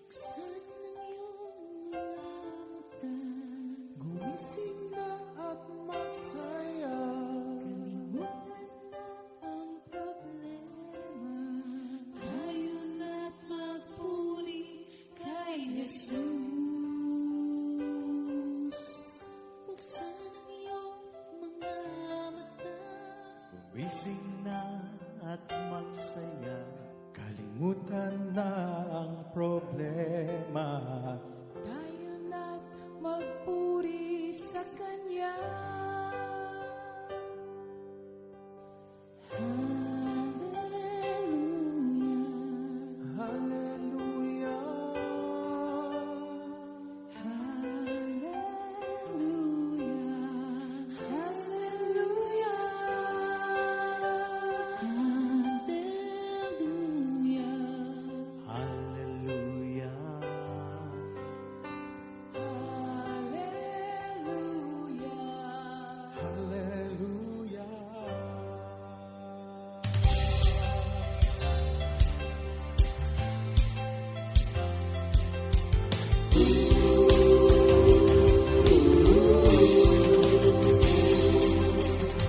Buksan ng iyong mga mata, gumising na at magsaya. Kalimutan na ang problema, tayo na't magpuri kay Jesus. Buksan ang iyong mga mata, Gumising na at magsaya, kalimutan na ang problema. tayo na't magpuri sa Kanya. Hallelujah, Hallelujah, hallelujah, hallelujah, hallelujah, hallelujah, hallelujah.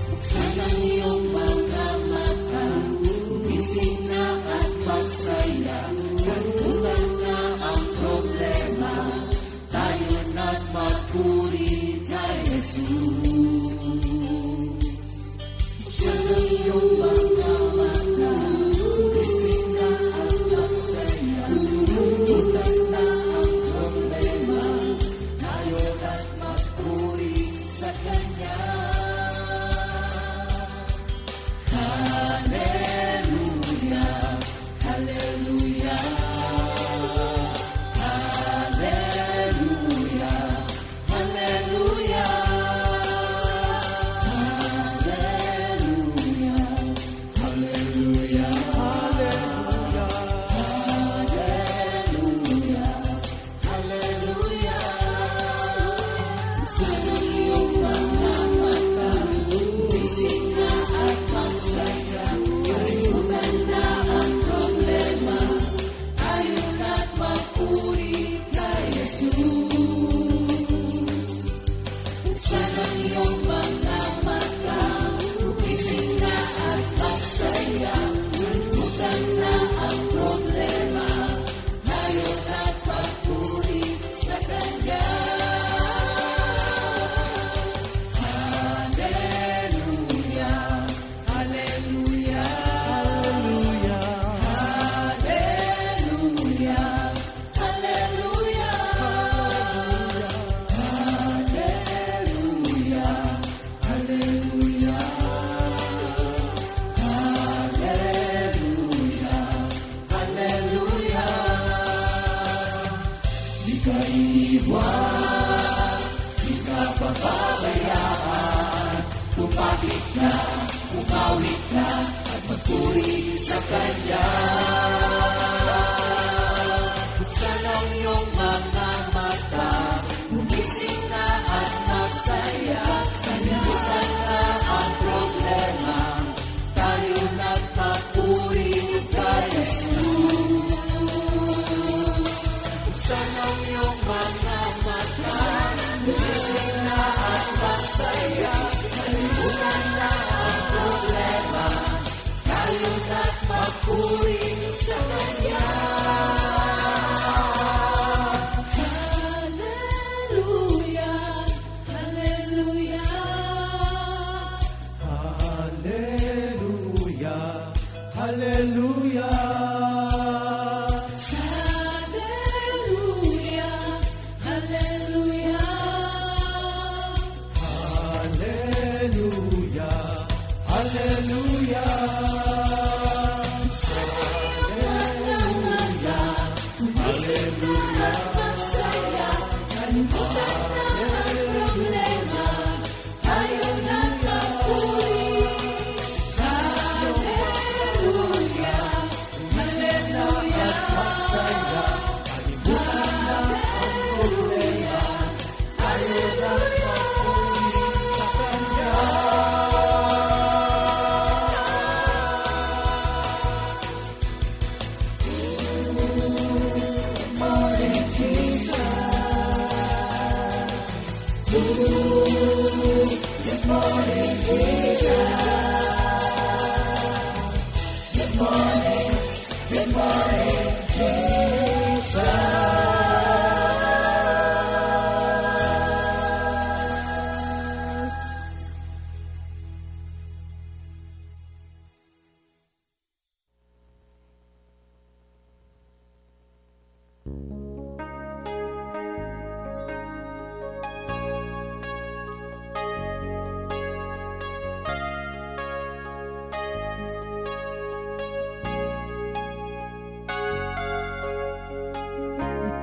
Buksan ang iyong mga mata, gumising na at magsaya. Kalimutan na ang problema, tayo na't magpuri kay Jesus. Buksan ang iyong mga mata, gumising na at magsaya. Kalimutan na ang problema, tayo na't magpuri sa Kanya. Hallelujah, hallelujah, hallelujah, hallelujah, hallelujah, hallelujah, hallelujah, hallelujah. Buksan ang iyong mga mata, gumising na at magsaya. Kalimutan na ang problema, tayo na't magpuri kay Jesus. Buksan ang iyong mga mata, gumising na at magsaya. Kalimutan na ang problema, tayo na't magpuri sa Kanya. Hallelujah, hallelujah, hallelujah, hallelujah, hallelujah, hallelujah, hallelujah, hallelujah. Di ka iiwan, di ka pababayaan. Lumapit ka, umawit ka, at magpuri sa Kanya. Buksan ang iyong mga mata, gumising na at magsaya. Kalimutan na ang problema, tayo na't magpuri kay Jesus. Buksan ang iyong mga mata, gumising na at magsaya. Kalimutan na ang problema, tayo na't magpuri sa Kanya. Hallelujah, hallelujah, hallelujah, hallelujah, hallelujah, hallelujah. hallelujah, hallelujah. Hallelujah,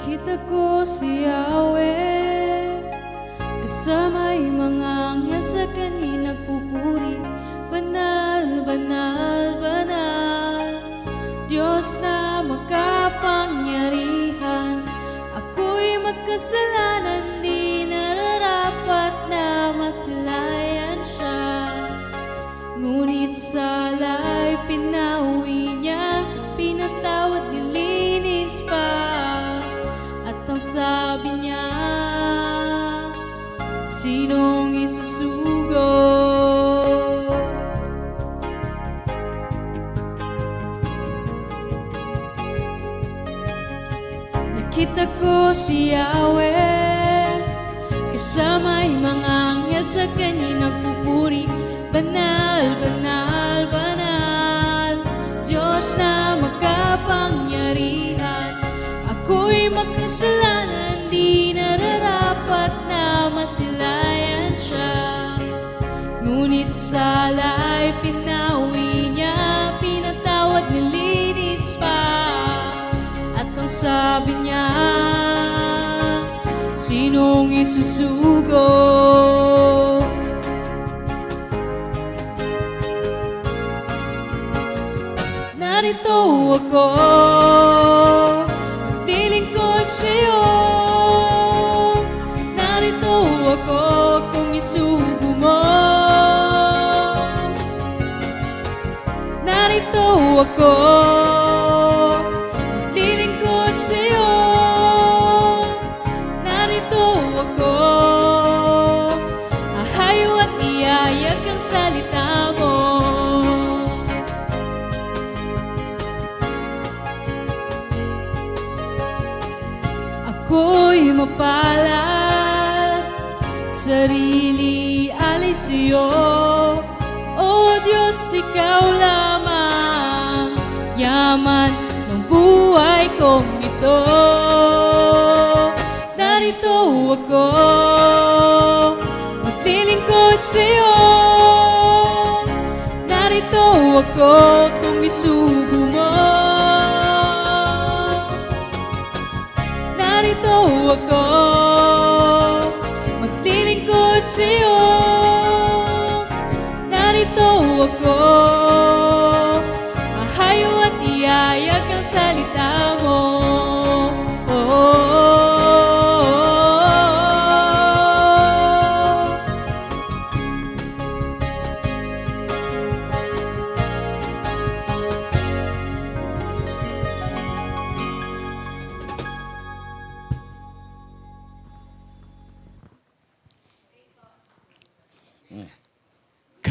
Nakita ko si Yahweh kasama'y mga anghel sa kanya nagpupuri. Banal, banal, banal, Diyos na makapangyarihan. Ako'y magkasalanan, di nararapat na masilayan siya. Ngunit sala'y pinawi niya, pinatawad, nilinis pa. At ang sabi niya, sinong isusugo? Nakita ko si Yahweh kasama'y mga anghel sa kanya nagpupuri. Banal, banal, banal, Diyos na makapangyarihan. Ako'y makasalanan, di nararapat na masilayan siya. Ngunit sala'y pinawi niya, pinatawad, nilinis pa. At ang sabi niya, sinong isusugo? Narito ako, maglilingkod sa'yo. Narito ako kung isugo mo. Narito ako, maglilingkod sa'yo. Narito ako, ahayo at iyayag ang salita mo. Ako'y mapalad, sarili alay sa'yo. O Diyos, ikaw lamang, yaman ng buhay kong ito. Narito ako, maglilingkod sa'yo. Narito ako kung isugo mo. Narito ako, maglilingkod sa'yo. Narito ako, ahayo at iyayag ang salita mo.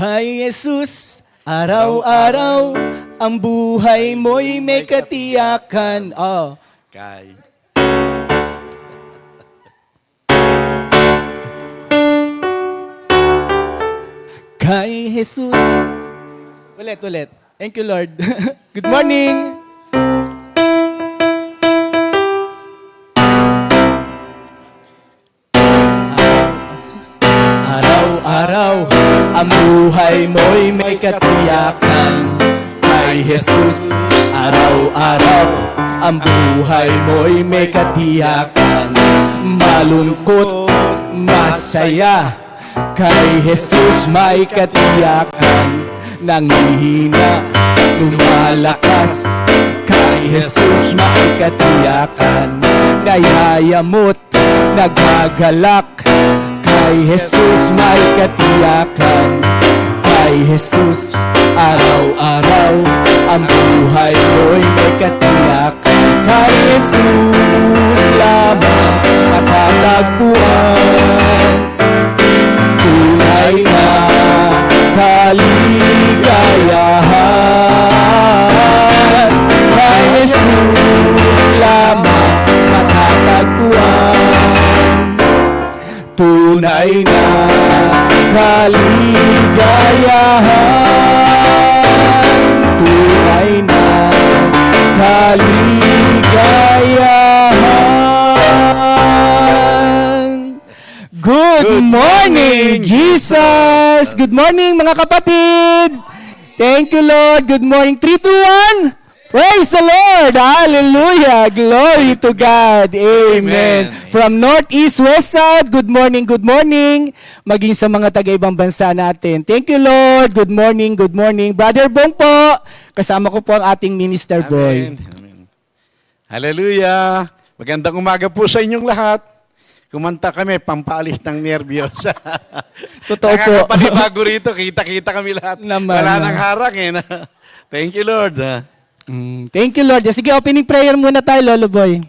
Kay Jesus, araw-araw, ang buhay mo'y may katiyakan. Oh. Kay. Kay Jesus. Ulit. Thank you, Lord. Good morning. Araw-araw, ang buhay mo'y may katiyakan. Kay Jesus, araw-araw, ang buhay mo'y may katiyakan. Malungkot, masaya, kay Jesus may katiyakan. Nanghihina, lumalakas, kay Jesus may katiyakan. Nayayamot, nagagalak, kay Jesus may katiyakan. Kay Jesus, araw-araw, ang buhay mo'y may katiyakan. Kay Jesus lamang matatagpuan tunay na kaligayahan. tunay na kaligayahan, tunay na kaligayahan. Good morning, Jesus! Good morning, mga kapatid! Thank you, Lord. Good morning. 3, 2, 1. Praise the Lord! Hallelujah! Glory to God! Amen! From Northeast, West Side, good morning, good morning. Maging sa mga taga-ibang bansa natin. Thank you, Lord! Good morning, good morning. Brother Bong po, kasama ko po ang ating minister boy. Amen. Hallelujah! Magandang umaga po sa inyong lahat. Kumanta kami, pampaalis ng nerbiyos. Totoo po. Nakakapanibago rito, kita-kita kami lahat. Naman, Wala nang harang eh. Thank you, Lord. Thank you, Lord. Sige, opening prayer muna tayo, Lolo Boy.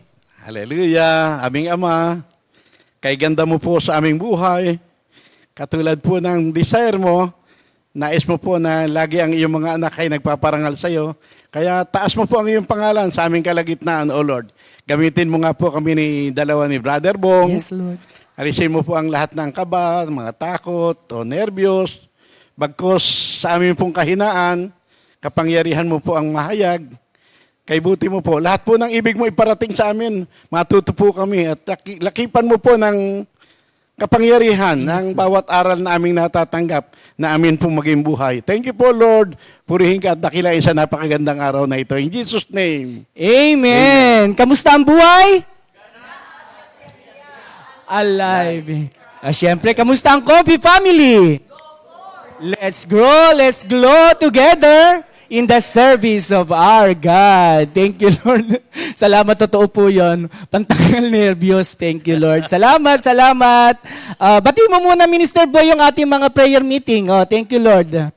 Hallelujah. Aming Ama, kay ganda mo po sa aming buhay. Katulad po ng desire mo, nais mo po na lagi ang iyong mga anak ay nagpaparangal sa iyo. Kaya taas mo po ang iyong pangalan sa aming kalagitnaan, O Lord. Gamitin mo nga po kami ni Brother Bong. Yes, Lord. Alisin mo po ang lahat ng kaba, mga takot o nerbiyos. Bagkos sa aming pong kahinaan, kapangyarihan mo po ang mahayag. Kay buti mo po. Lahat po ng ibig mo iparating sa amin, matuto po kami. At lakipan mo po ng kapangyarihan ng bawat aral na aming natatanggap na amin pong maging buhay. Thank you po, Lord. Purihin ka at dakilain sa napakagandang araw na ito. In Jesus' name. Amen. Kamusta ang buhay? Alive. Siyempre, kamusta ang Coffee Family? Let's glow together in the service of our God. Thank you, Lord. Salamat, totoo po yun. Pantanggal nervyos. Thank you, Lord. Salamat. Bati mo muna, Minister Boy, yung ating mga prayer meeting. Oh, thank you, Lord.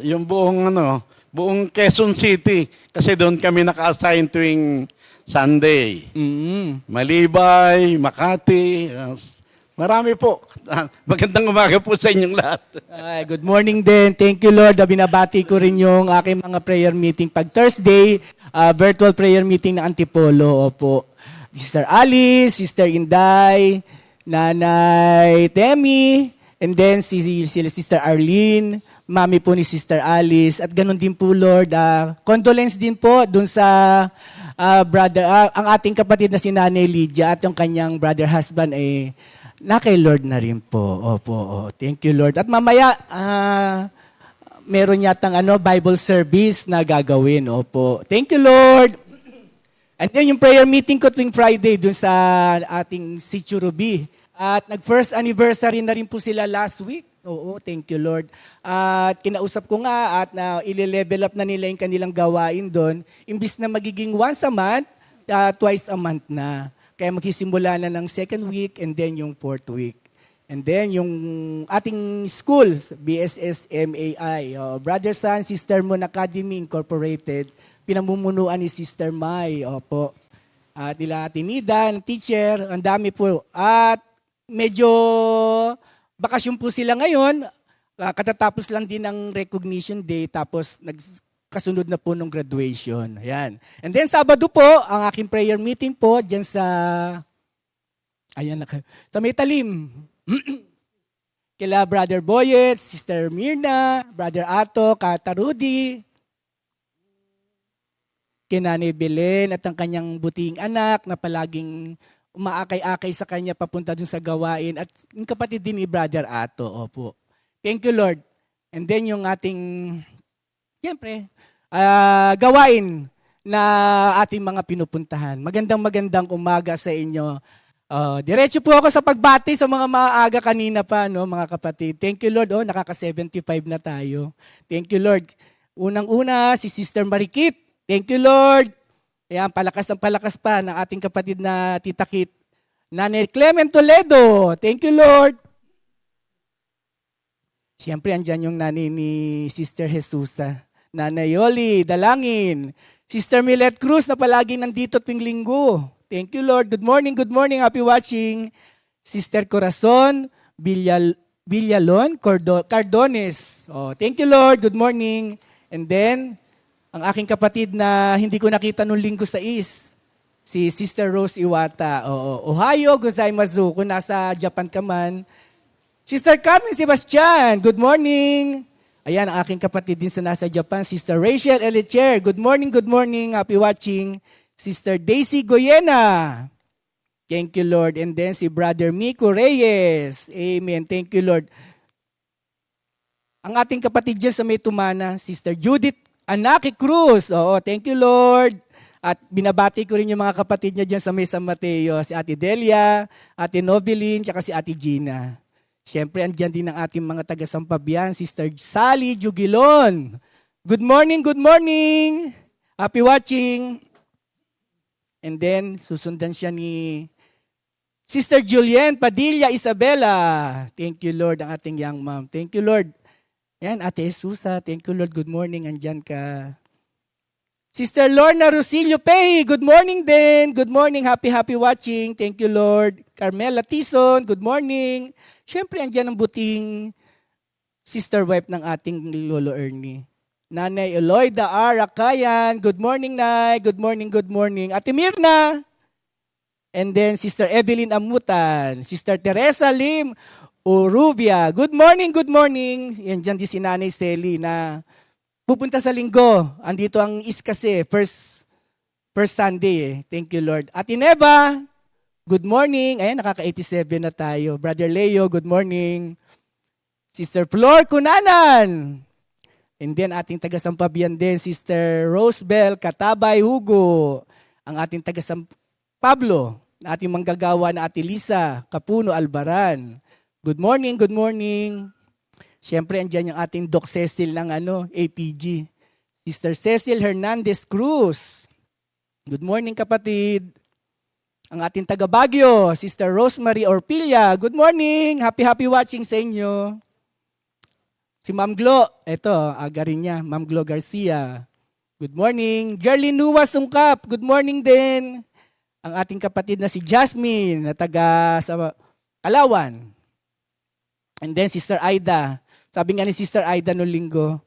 Yung buong Quezon City, kasi doon kami naka-assign tuwing Sunday. Malibay, Makati, marami po. Magandang umaga po sa inyong lahat. Good morning din. Thank you, Lord. Binabati ko rin yung aking mga prayer meeting. Pag Thursday, virtual prayer meeting na Antipolo. Opo. Sister Alice, Sister Inday, Nanay Temi, and then si Sister Arlene, mami po ni Sister Alice. At ganun din po, Lord. Condolence din po dun sa ang ating kapatid na si Nanay Lydia at yung kanyang brother husband ay na kay Lord na rin po. Opo. Thank you, Lord. At mamaya, meron yatang Bible service na gagawin. Opo. Thank you, Lord. And then yung prayer meeting ko tuwing Friday dun sa ating Sitio Ruby. At nag-first anniversary na rin po sila last week. Oo, thank you, Lord. At kinausap ko nga at ile-level up na nila yung kanilang gawain doon. Imbis na magiging once a month, twice a month na. Kaya magsisimula na ng second week and then yung fourth week. And then yung ating school, BSS MAI, Brother Sun, Sister Moon Academy Incorporated, pinamumunuan ni Sister Mai. Opo. At nila Tinida, teacher, ang dami po. At medyo bakasyon po sila ngayon. Katatapos lang din ng recognition day, tapos kasunod na po nung graduation. Ayan. And then Sabado po, ang aking prayer meeting po diyan sa May Talim. Kila Brother Boyet, Sister Mirna, Brother Ato, Kata Rudy, Kinani Belen at ang kanyang buting anak na palaging umaakay-akay sa kanya papunta dun sa gawain at yung kapatid din ni Brother Ato. Opo. Thank you, Lord. And then yung ating siyempre, gawain na ating mga pinupuntahan. Magandang umaga sa inyo. Diretso po ako sa pagbati sa mga maaga kanina pa, no, mga kapatid. Thank you, Lord. Nakaka-75 na tayo. Thank you, Lord. Unang-una, si Sister Marikit. Thank you, Lord. Ayan, palakas pa ng ating kapatid na Tita Kit. Nanay Clement Toledo. Thank you, Lord. Siyempre, andyan yung nanay ni Sister Jesusa. Nanay Yoli, Dalangin. Sister Milet Cruz na palagi nandito tuwing linggo. Thank you, Lord. Good morning. Happy watching. Sister Corazon, Villalon, Cardones. Thank you, Lord. Good morning. And then, ang aking kapatid na hindi ko nakita nung linggo sa Si Sister Rose Iwata. Oo. Ohayo gozaimasu kung nasa Japan ka man. Sister Carmen Sebastian, good morning. Ayan, ang aking kapatid din sa nasa Japan, Sister Rachel Elicher. Good morning, happy watching. Sister Daisy Goyena. Thank you, Lord. And then si Brother Miko Reyes. Amen. Thank you, Lord. Ang ating kapatid dyan sa may tumana, Sister Judith Anaki Cruz. Oo, thank you, Lord. At binabati ko rin yung mga kapatid niya dyan sa may San Mateo. Si Ate Delia, Ate Nobilin, tsaka si Ate Gina. Siyempre, andyan din ang ating mga taga-Sampabian, Sister Sally Jugilon. Good morning, Happy watching. And then, susundan siya ni Sister Julien Padilla Isabela. Thank you, Lord, ang ating young mom. Thank you, Lord. Yan, Ate Jesusa. Thank you, Lord. Good morning. Andyan ka. Sister Lorna Rosillo Pei. Good morning din. Good morning. Happy watching. Thank you, Lord. Carmela Tison. Good morning. Siyempre, andyan ang buting sister wife ng ating Lolo Ernie. Nanay Eloida R. Akayan. Good morning, Nay. Good morning. Ate Mirna. And then, Sister Evelyn Amutan. Sister Teresa Lim Urubia. Good morning. Yan dyan di si Nanay Selly na pupunta sa linggo. Andito ang kasi, first Sunday eh. Thank you, Lord. Ate Neva, good morning. Ayan, nakaka-87 na tayo. Brother Leo, good morning. Sister Flor Kunanan. And then ating taga-Sampabian din, Sister Rosebel Katabay Hugo. Ang ating Pablo, na ating manggagawa na Ate Lisa Kapuno Albaran. Good morning. Siyempre, andyan yung ating Doc Cecil ng APG. Sister Cecil Hernandez Cruz. Good morning, kapatid. Ang ating taga Baguio, Sister Rosemary Orpilla. Good morning. Happy watching sa inyo. Si Ma'am Glo, eto, aga rin niya, Ma'am Glo Garcia. Good morning. Jerlyn Nuwa Sungkap, good morning din. Ang ating kapatid na si Jasmine, na taga sa Alawan. And then Sister Aida. Sabi nga ni Sister Aida noong linggo,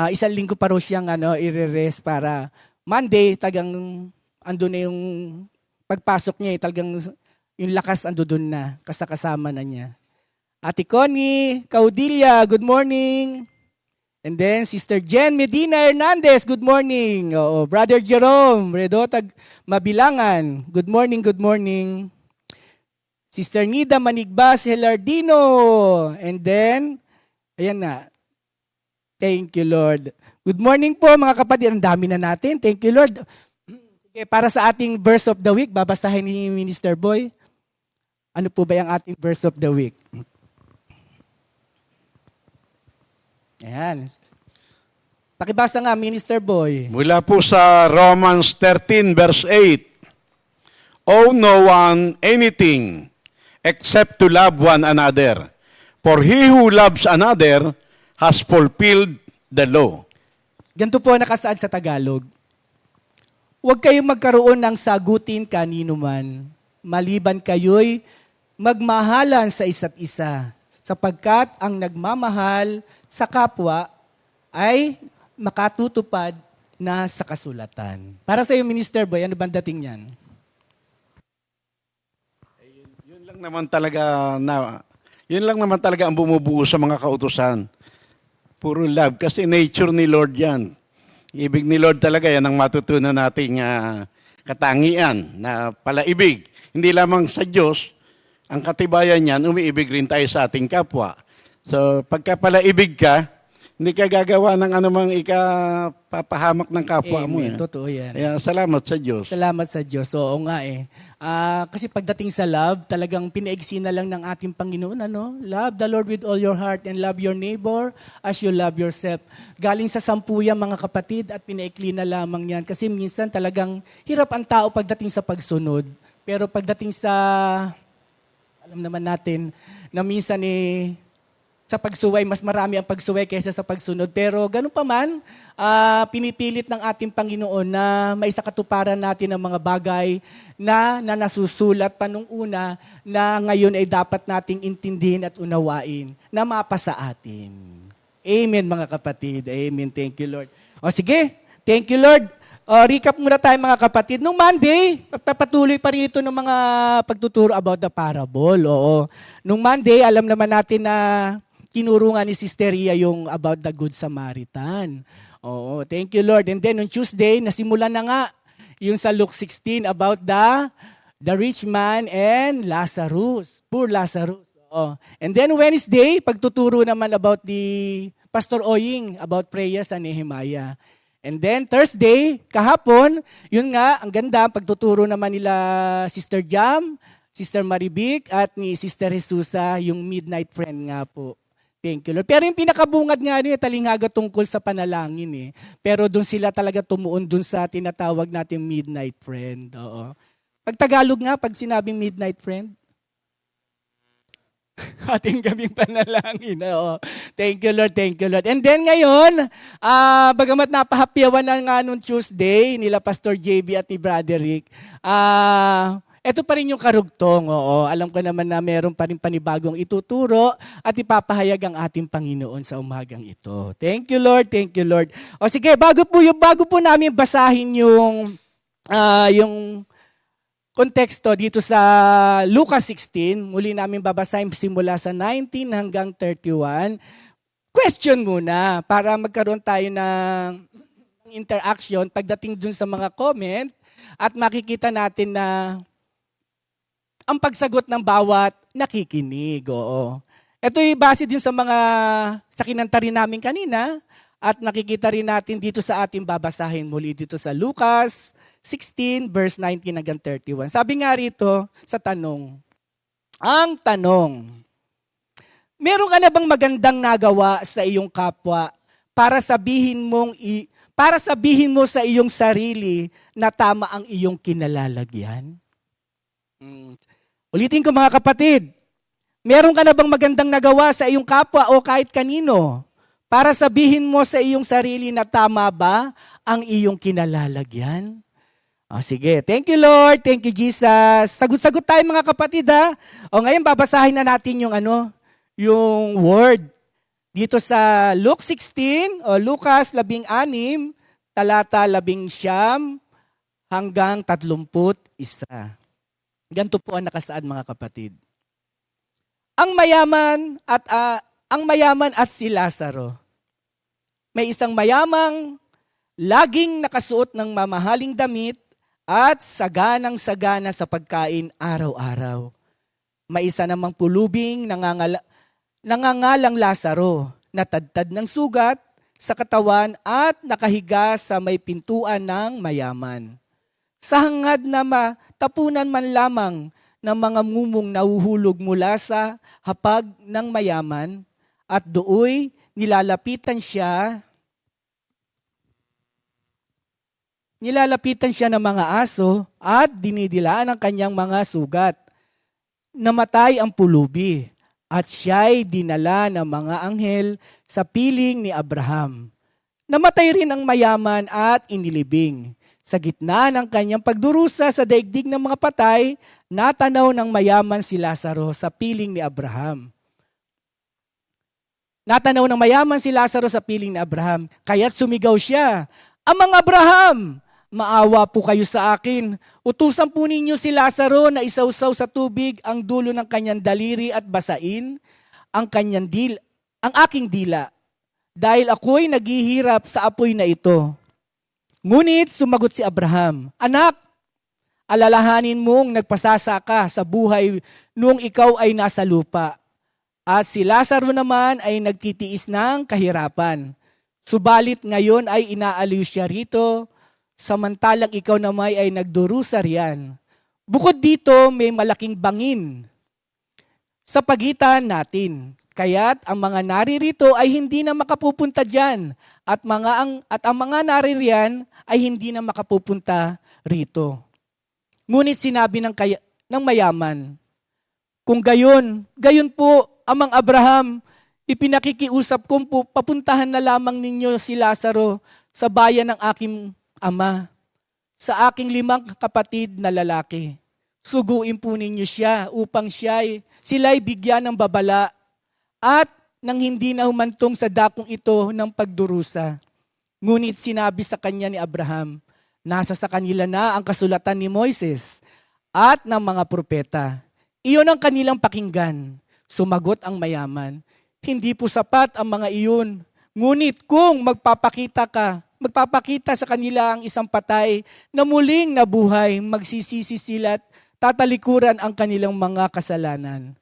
isang linggo pa rin siyang i-rest para Monday, tagang andun na yung pagpasok niya, talagang yung lakas andun na, kasama na niya. Ate Connie Caudilla, good morning. And then Sister Jen Medina Hernandez, good morning. Oo, Brother Jerome Redotag Mabilangan, good morning. Sister Nida Manigbas Helardino. And then, ayan na. Thank you, Lord. Good morning po mga kapatid. Ang dami na natin. Thank you, Lord. Okay, para sa ating verse of the week, babasahin ni Minister Boy. Ano po ba yung ating verse of the week? Ayan. Pakibasa nga, Minister Boy. Mula po sa Romans 13 verse 8. Owe no one anything except to love one another. For he who loves another has fulfilled the law. Ganito po nakasaad sa Tagalog. Huwag kayong magkaroon ng sagutin kanino man, maliban kayo'y magmahalan sa isa't isa, sapagkat ang nagmamahal sa kapwa ay makatutupad na sa kasulatan. Para sa iyo, Minister Boy, ano bang dating niyan? Yun lang naman talaga ang bumubuo sa mga kautusan. Puro love. Kasi nature ni Lord yan. Ibig ni Lord talaga yan ang matutunan nating katangian na palaibig. Hindi lamang sa Diyos, ang katibayan niyan, umiibig rin tayo sa ating kapwa. So, pagka palaibig ka, hindi ka gagawa ng anumang ikapapahamak ng kapwa mo. Amen. Totoo yan. Kaya salamat sa Diyos. Salamat sa Diyos. Oo nga eh. Kasi pagdating sa love, talagang pinaigsi na lang ng ating Panginoon. Love the Lord with all your heart and love your neighbor as you love yourself. Galing sa 10 yan, mga kapatid, at pinaikli na lamang yan. Kasi minsan talagang hirap ang tao pagdating sa pagsunod. Pero pagdating sa, alam naman natin, na minsan sa pagsuway, mas marami ang pagsuway kaysa sa pagsunod. Pero ganun pa man, pinipilit ng ating Panginoon na maisakatuparan natin ang mga bagay na nasusulat pa nung una na ngayon ay dapat nating intindihin at unawain na mapasa atin. Amen, mga kapatid. Amen. Thank you, Lord. O sige, thank you, Lord. Recap muna tayo mga kapatid. Nung Monday, pagpapatuloy pa rin ito ng mga pagtuturo about the parable. Oo. Nung Monday, alam naman natin na tinuro nga ni Sister Ria yung about the Good Samaritan. Oo, thank you Lord. And then on Tuesday, nasimulan na nga yung sa Luke 16 about the rich man and Lazarus, poor Lazarus. Oo. And then Wednesday, pagtuturo naman about the Pastor Oying about prayer sa Nehemiah. And then Thursday, kahapon, yun nga, ang ganda, pagtuturo naman nila Sister Jam, Sister Maribik, at ni Sister Jesusa, yung Midnight Friend nga po. Thank you, Lord. Pero yung pinakabungad nga rin, talingaga tungkol sa panalangin eh. Pero doon sila talaga tumuon doon sa tinatawag natin Midnight Friend. Oo. Pag Tagalog nga, pag sinabing Midnight Friend, ating gabing panalangin. Oo. Thank you, Lord. Thank you, Lord. And then ngayon, bagamat napahapyawan na nga noong Tuesday, nila Pastor JB at ni Brother Rick, ito pa rin yung karugtong. Oo. Alam ko naman na meron pa rin panibagong ituturo at ipapahayag ang ating Panginoon sa umagang ito. Thank you, Lord. Thank you, Lord. O sige, bago po namin basahin yung konteksto dito sa Lucas 16, muli namin babasahin simula sa 19 hanggang 31. Question muna para magkaroon tayo ng interaction pagdating dun sa mga comment at makikita natin na ang pagsagot ng bawat nakikinig. Oo. Ito'y base din sa kinanta rin namin kanina at nakikita rin natin dito sa ating babasahin muli dito sa Lucas 16 verse 19 hanggang 31. Sabi nga rito sa tanong, ang tanong, meron ka na bang magandang nagawa sa iyong kapwa para sabihin mo sa iyong sarili na tama ang iyong kinalalagyan? Ulitin ko mga kapatid, meron ka na bang magandang nagawa sa iyong kapwa o kahit kanino para sabihin mo sa iyong sarili na tama ba ang iyong kinalalagyan? Sige. Thank you, Lord. Thank you, Jesus. Sagot-sagot tayo mga kapatid, ha? Ngayon babasahin na natin yung word. Dito sa Luke 16 o Lucas 16, talata 11 hanggang 31. Ganito po ang nakasaad mga kapatid. Ang mayaman at si Lazaro. May isang mayamang laging nakasuot ng mamahaling damit at saganang-sagana sa pagkain araw-araw. May isa namang pulubing nangangalang Lazaro, natadtad ng sugat sa katawan at nakahiga sa may pintuan ng mayaman. Sa hangad na matapunan man lamang ng mga mumong nahuhulog mula sa hapag ng mayaman at dooy nilalapitan siya ng mga aso at dinidilaan ang kanyang mga sugat. Namatay ang pulubi at siya'y dinala ng mga anghel sa piling ni Abraham. Namatay rin ang mayaman at inilibing. Sa gitna ng kanyang pagdurusa sa daigdig ng mga patay, natanaw ng mayaman si Lazaro sa piling ni Abraham. Kaya't sumigaw siya, Amang Abraham, maawa po kayo sa akin. Utusan po ninyo si Lazaro na isawsaw sa tubig ang dulo ng kanyang daliri at basain ang aking dila. Dahil ako'y naghihirap sa apoy na ito. Ngunit sumagot si Abraham, Anak, alalahanin mong nagpasasaka sa buhay noong ikaw ay nasa lupa. At si Lazaro naman ay nagtitiis ng kahirapan. Subalit ngayon ay inaaliw siya rito, samantalang ikaw naman ay nagdurusa riyan. Bukod dito, may malaking bangin sa pagitan natin. Kaya't ang mga naririto ay hindi na makapupunta diyan at ang mga naririyan ay hindi na makapupunta rito. Ngunit sinabi ng mayaman, kung gayon po, Amang Abraham, ipinakikiusap kong papuntahan na lamang ninyo si Lazaro sa bayan ng aking ama, sa aking 5 kapatid na lalaki. Suguin po ninyo siya upang sila'y bigyan ng babala at nang hindi na humantong sa dakong ito ng pagdurusa. Ngunit sinabi sa kanya ni Abraham, Nasa sa kanila na ang kasulatan ni Moises at ng mga propeta. Iyon ang kanilang pakinggan. Sumagot ang mayaman, hindi po sapat ang mga iyon. Ngunit kung magpapakita sa kanila ang isang patay na muling nabuhay, magsisisi sila't tatalikuran ang kanilang mga kasalanan.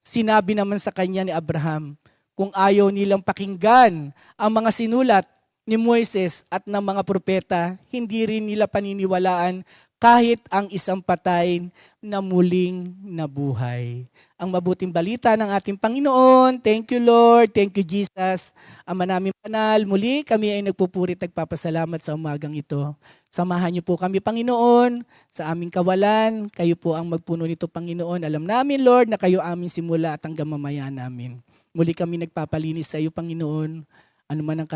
Sinabi naman sa kanya ni Abraham, kung ayaw nilang pakinggan ang mga sinulat ni Moises at ng mga propeta, hindi rin nila paniniwalaan kahit ang isang patay na muling nabuhay. Ang mabuting balita ng ating Panginoon. Thank you, Lord. Thank you, Jesus. Ama namin banal, muli kami ay nagpupuri at nagpapasalamat sa umagang ito. Samahan niyo po kami, Panginoon, sa aming kawalan. Kayo po ang magpuno nito, Panginoon. Alam namin, Lord, na kayo aming simula at hanggang mamaya namin. Muli kami nagpapalinis sa iyo, Panginoon. Ano man ang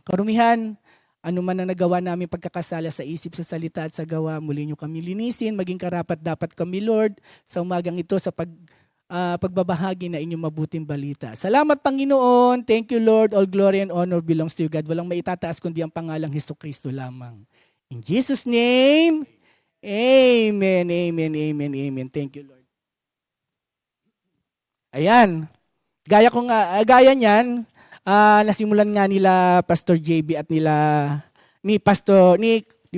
karumihan, ano man ang nagawa namin pagkakasala sa isip, sa salita at sa gawa, muli niyo kami linisin, maging karapat dapat kami, Lord, sa umagang ito sa pagbabahagi na inyong mabuting balita. Salamat, Panginoon. Thank you, Lord. All glory and honor belongs to you, God. Walang maitataas kundi ang pangalang Hesukristo lamang. In Jesus' name, amen, amen, amen, amen. Thank you, Lord. Ayan. Gaya niyan, nasimulan nga nila Pastor JB at ni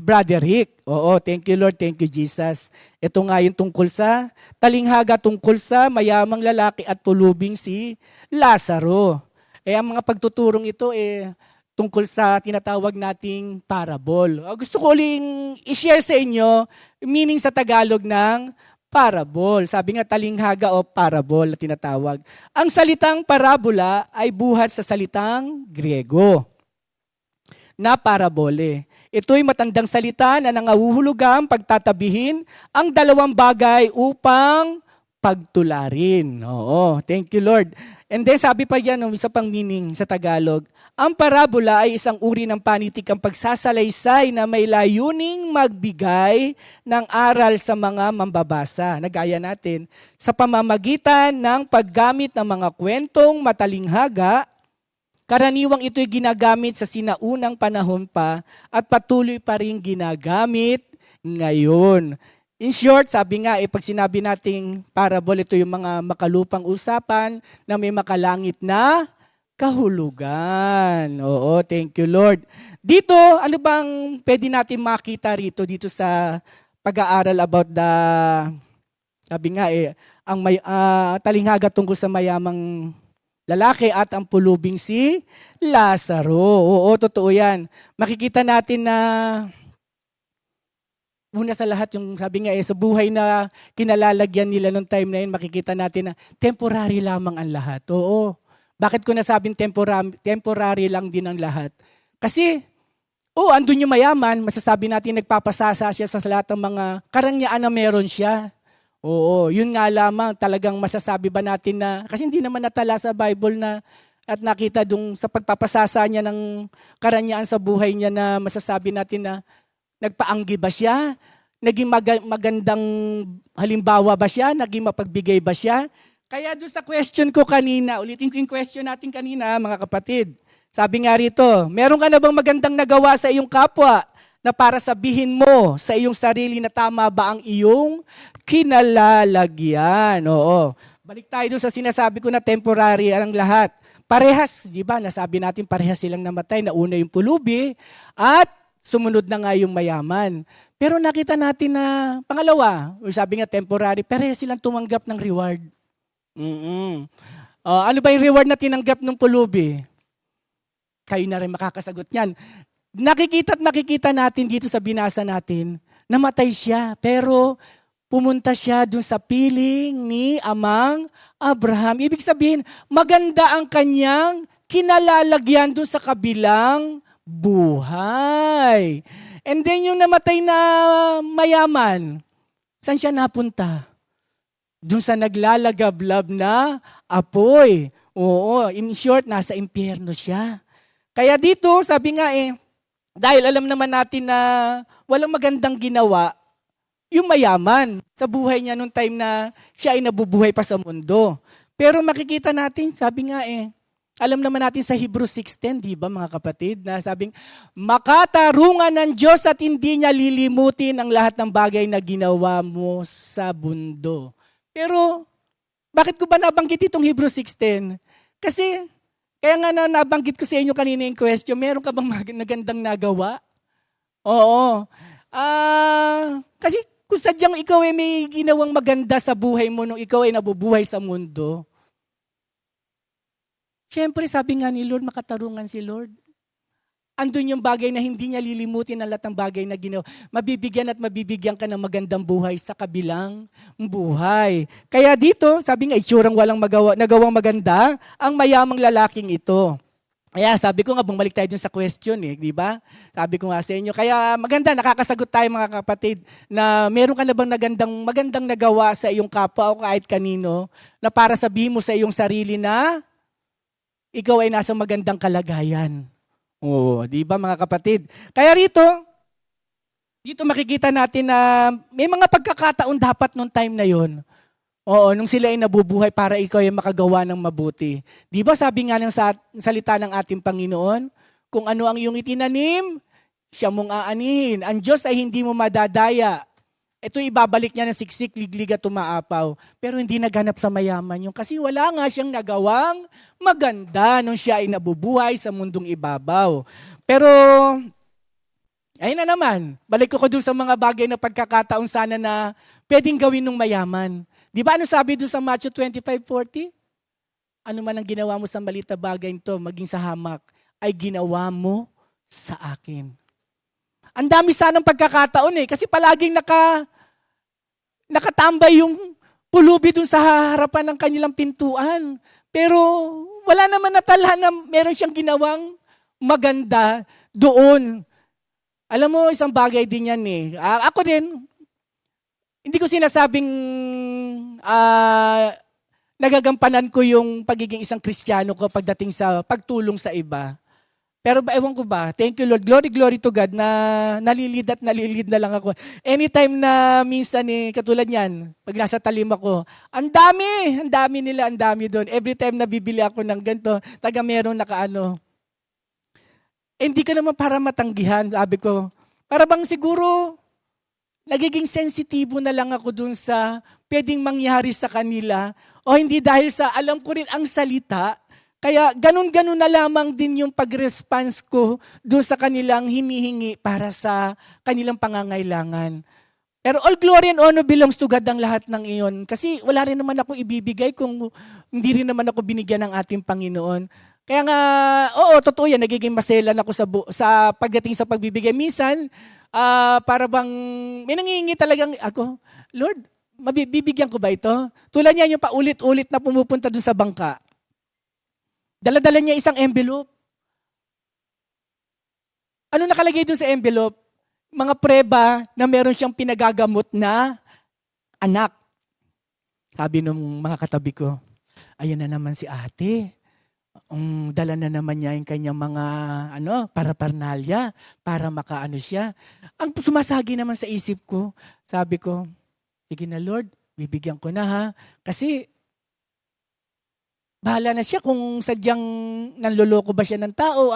Brother Rick. Oo, thank you Lord, thank you Jesus. Ito nga yung tungkol sa talinghaga, tungkol sa mayamang lalaki at pulubing si Lazaro. Ang mga pagtuturong ito tungkol sa tinatawag nating parable. Gusto ko uling i-share sa inyo meaning sa Tagalog ng parable. Sabi nga talinghaga o parable na tinatawag. Ang salitang parabola ay buhat sa salitang Griego na parabole. Ito'y matandang salita na nangahuhulugang pagtatabihin ang dalawang bagay upang pagtularin. Oo, thank you Lord. And then sabi pa yan, isa pang meaning sa Tagalog, ang parabola ay isang uri ng panitikang pagsasalaysay na may layuning magbigay ng aral sa mga mambabasa. Nagaya natin, sa pamamagitan ng paggamit ng mga kwentong matalinghaga, karaniwang ito'y ginagamit sa sinaunang panahon pa at patuloy pa rin ginagamit ngayon. In short, sabi nga, pag sinabi nating parable, ito yung mga makalupang usapan na may makalangit na kahulugan. Oo, thank you Lord. Dito, ano bang pwede natin makita rito dito sa pag-aaral about sabi nga ang talinghaga tungkol sa mayamang lalaki at ang pulubing si Lazaro. Oo, totoo yan. Makikita natin na una sa lahat, yung sabi nga sa buhay na kinalalagyan nila nung time na yun, makikita natin na temporary lamang ang lahat. Oo. Bakit ko nasabing temporary lang din ang lahat? Kasi, andun yung mayaman, masasabi natin nagpapasasa siya sa lahat ng mga karangyaan na meron siya. Oo, yun nga lamang talagang masasabi ba natin na, kasi hindi naman natala sa Bible na at nakita dung sa pagpapasasa niya ng karangyaan sa buhay niya na masasabi natin na nagpaanggi ba siya? Naging magandang halimbawa ba siya? Naging mapagbigay ba siya? Kaya doon sa question ko kanina, ulitin ko yung question natin kanina, mga kapatid. Sabi nga rito, meron ka na bang magandang nagawa sa iyong kapwa na para sabihin mo sa iyong sarili na tama ba ang iyong kinalalagyan? Oo. Balik tayo doon sa sinasabi ko na temporary ang lahat. Parehas, di ba? Nasabi natin parehas silang namatay. Nauna yung pulubi at sumunod na nga yung mayaman. Pero nakita natin na, pangalawa, sabi nga temporary, parehas silang tumanggap ng reward. Ano ba yung reward na tinanggap ng pulubi? Kayo na rin makakasagot niyan. Nakikita natin dito sa binasa natin, namatay siya, pero pumunta siya dun sa piling ni Amang Abraham. Ibig sabihin, maganda ang kanyang kinalalagyan dun sa kabilang buhay. And then yung namatay na mayaman, saan siya napunta? Doon sa naglalagablab na apoy. Oo, in short, nasa impyerno siya. Kaya dito, sabi nga dahil alam naman natin na walang magandang ginawa, yung mayaman sa buhay niya nung time na siya ay nabubuhay pa sa mundo. Pero makikita natin, sabi nga Alam naman natin sa Hebrews 6:10, di ba mga kapatid, na sabing, makatarungan ng Diyos at hindi niya lilimutin ang lahat ng bagay na ginawa mo sa mundo. Pero, bakit ko ba nabanggit itong Hebrews 6:10? Kasi, kaya nga nabanggit ko sa inyo kanina yung question, meron ka bang magandang nagawa? Oo. Kasi kung sadyang ikaw ay may ginawang maganda sa buhay mo nung ikaw ay nabubuhay sa mundo, siyempre, sabi nga ni Lord, makatarungan si Lord. Andun yung bagay na hindi niya lilimutin ang lahat ng bagay na ginawa. Mabibigyan at mabibigyan ka ng magandang buhay sa kabilang buhay. Kaya dito, sabi nga, itsurang walang nagawang maganda, ang mayamang lalaking ito. Kaya sabi ko nga, bumalik tayo dun sa question di ba? Sabi ko nga sa inyo, kaya maganda, nakakasagot tayo mga kapatid, na meron ka na bang magandang nagawa sa iyong kapwa o kahit kanino, na para sabihin mo sa iyong sarili na, ikaw ay nasa magandang kalagayan. Oo, di ba mga kapatid? Kaya dito makikita natin na may mga pagkakataon dapat nung time na yon. Oo, nung sila ay nabubuhay para ikaw ay makagawa ng mabuti. Di ba sabi nga ng salita ng ating Panginoon, kung ano ang iyong itinanim, siya mong aanihin. Ang Diyos ay hindi mo madadaya. Ito ibabalik niya ng siksik, liglig at tumaapaw. Pero hindi naghanap sa mayaman yung kasi wala nga siyang nagawang maganda nung siya ay nabubuhay sa mundong ibabaw. Pero, ayun na naman, balik ko doon sa mga bagay na pagkakataon sana na pwedeng gawin ng mayaman. Di ba ano sabi doon sa Matthew 25:40? Ano man ang ginawa mo sa maliit na bagay nito, maging sa hamak, ay ginawa mo sa akin. Ang dami sanang pagkakataon kasi palaging nakatambay yung pulubi dun sa harapan ng kanilang pintuan. Pero wala naman natalhan na meron siyang ginawang maganda doon. Alam mo, isang bagay din yan Ako din, hindi ko sinasabing nagagampanan ko yung pagiging isang Kristiyano ko pagdating sa pagtulong sa iba. Pero ewan ko ba, thank you Lord, glory to God na nalilid na lang ako. Anytime na minsan katulad niyan, pag nasa talim ako, ang dami nila doon. Every time na bibili ako ng ganito, taga meron nakaano. Hindi ka naman para matanggihan, sabi ko. Para bang siguro, nagiging sensitibo na lang ako doon sa pwedeng mangyari sa kanila o hindi dahil sa alam ko rin ang salita. Kaya ganun-ganun na lamang din yung pag-response ko doon sa kanilang hinihingi para sa kanilang pangangailangan. Pero all glory and honor belongs to God ang lahat ng iyon. Kasi wala rin naman ako ibibigay kung hindi rin naman ako binigyan ng ating Panginoon. Kaya nga, oo, totoo yan, nagiging maselan ako sa pagdating sa pagbibigay. Minsan, para bang, may nangihingi talagang ako, Lord, mabibigyan ko ba ito? Tulad niya yung paulit-ulit na pumupunta doon sa bangka. Dala-dala niya isang envelope. Ano nakalagay doon sa envelope? Mga preba na meron siyang pinagagamot na anak. Sabi nung mga katabi ko, ayan na naman si ate. Dala na naman niya yung kanyang mga paraphernalia para makaano siya. Ang sumasagi naman sa isip ko, sabi ko, sige na Lord, bibigyan ko na ha. Kasi bahala na siya kung sadyang nanloloko ba siya ng tao,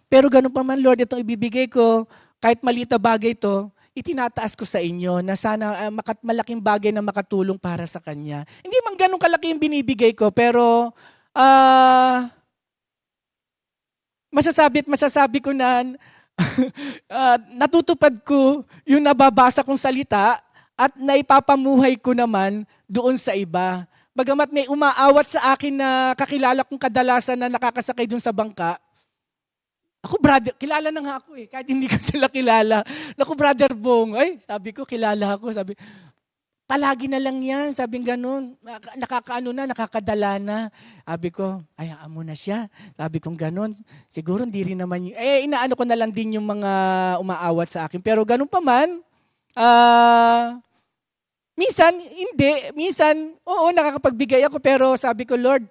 Pero ganun pa man, Lord, itong ibibigay ko, kahit maliit na bagay ito, itinataas ko sa inyo na sana malaking bagay na makatulong para sa Kanya. Hindi man ganun kalaki yung binibigay ko, pero masasabi ko na natutupad ko yung nababasa kong salita at naipapamuhay ko naman doon sa iba. Bagamat may umaawat sa akin na kakilala kong kadalasan na nakakasakay dun sa bangka, ako brother, kilala na nga ako kahit hindi ko sila kilala. Naku brother Bong, sabi ko kilala ako, sabi, palagi na lang yan, sabi ganun, nakakadala na. Sabi ko, hayaan mo na siya. Sabi kong ganun, siguro hindi rin naman, inaano ko na lang din yung mga umaawat sa akin. Pero ganun pa man, minsan, hindi. Minsan, oo, nakakapagbigay ako. Pero sabi ko, Lord,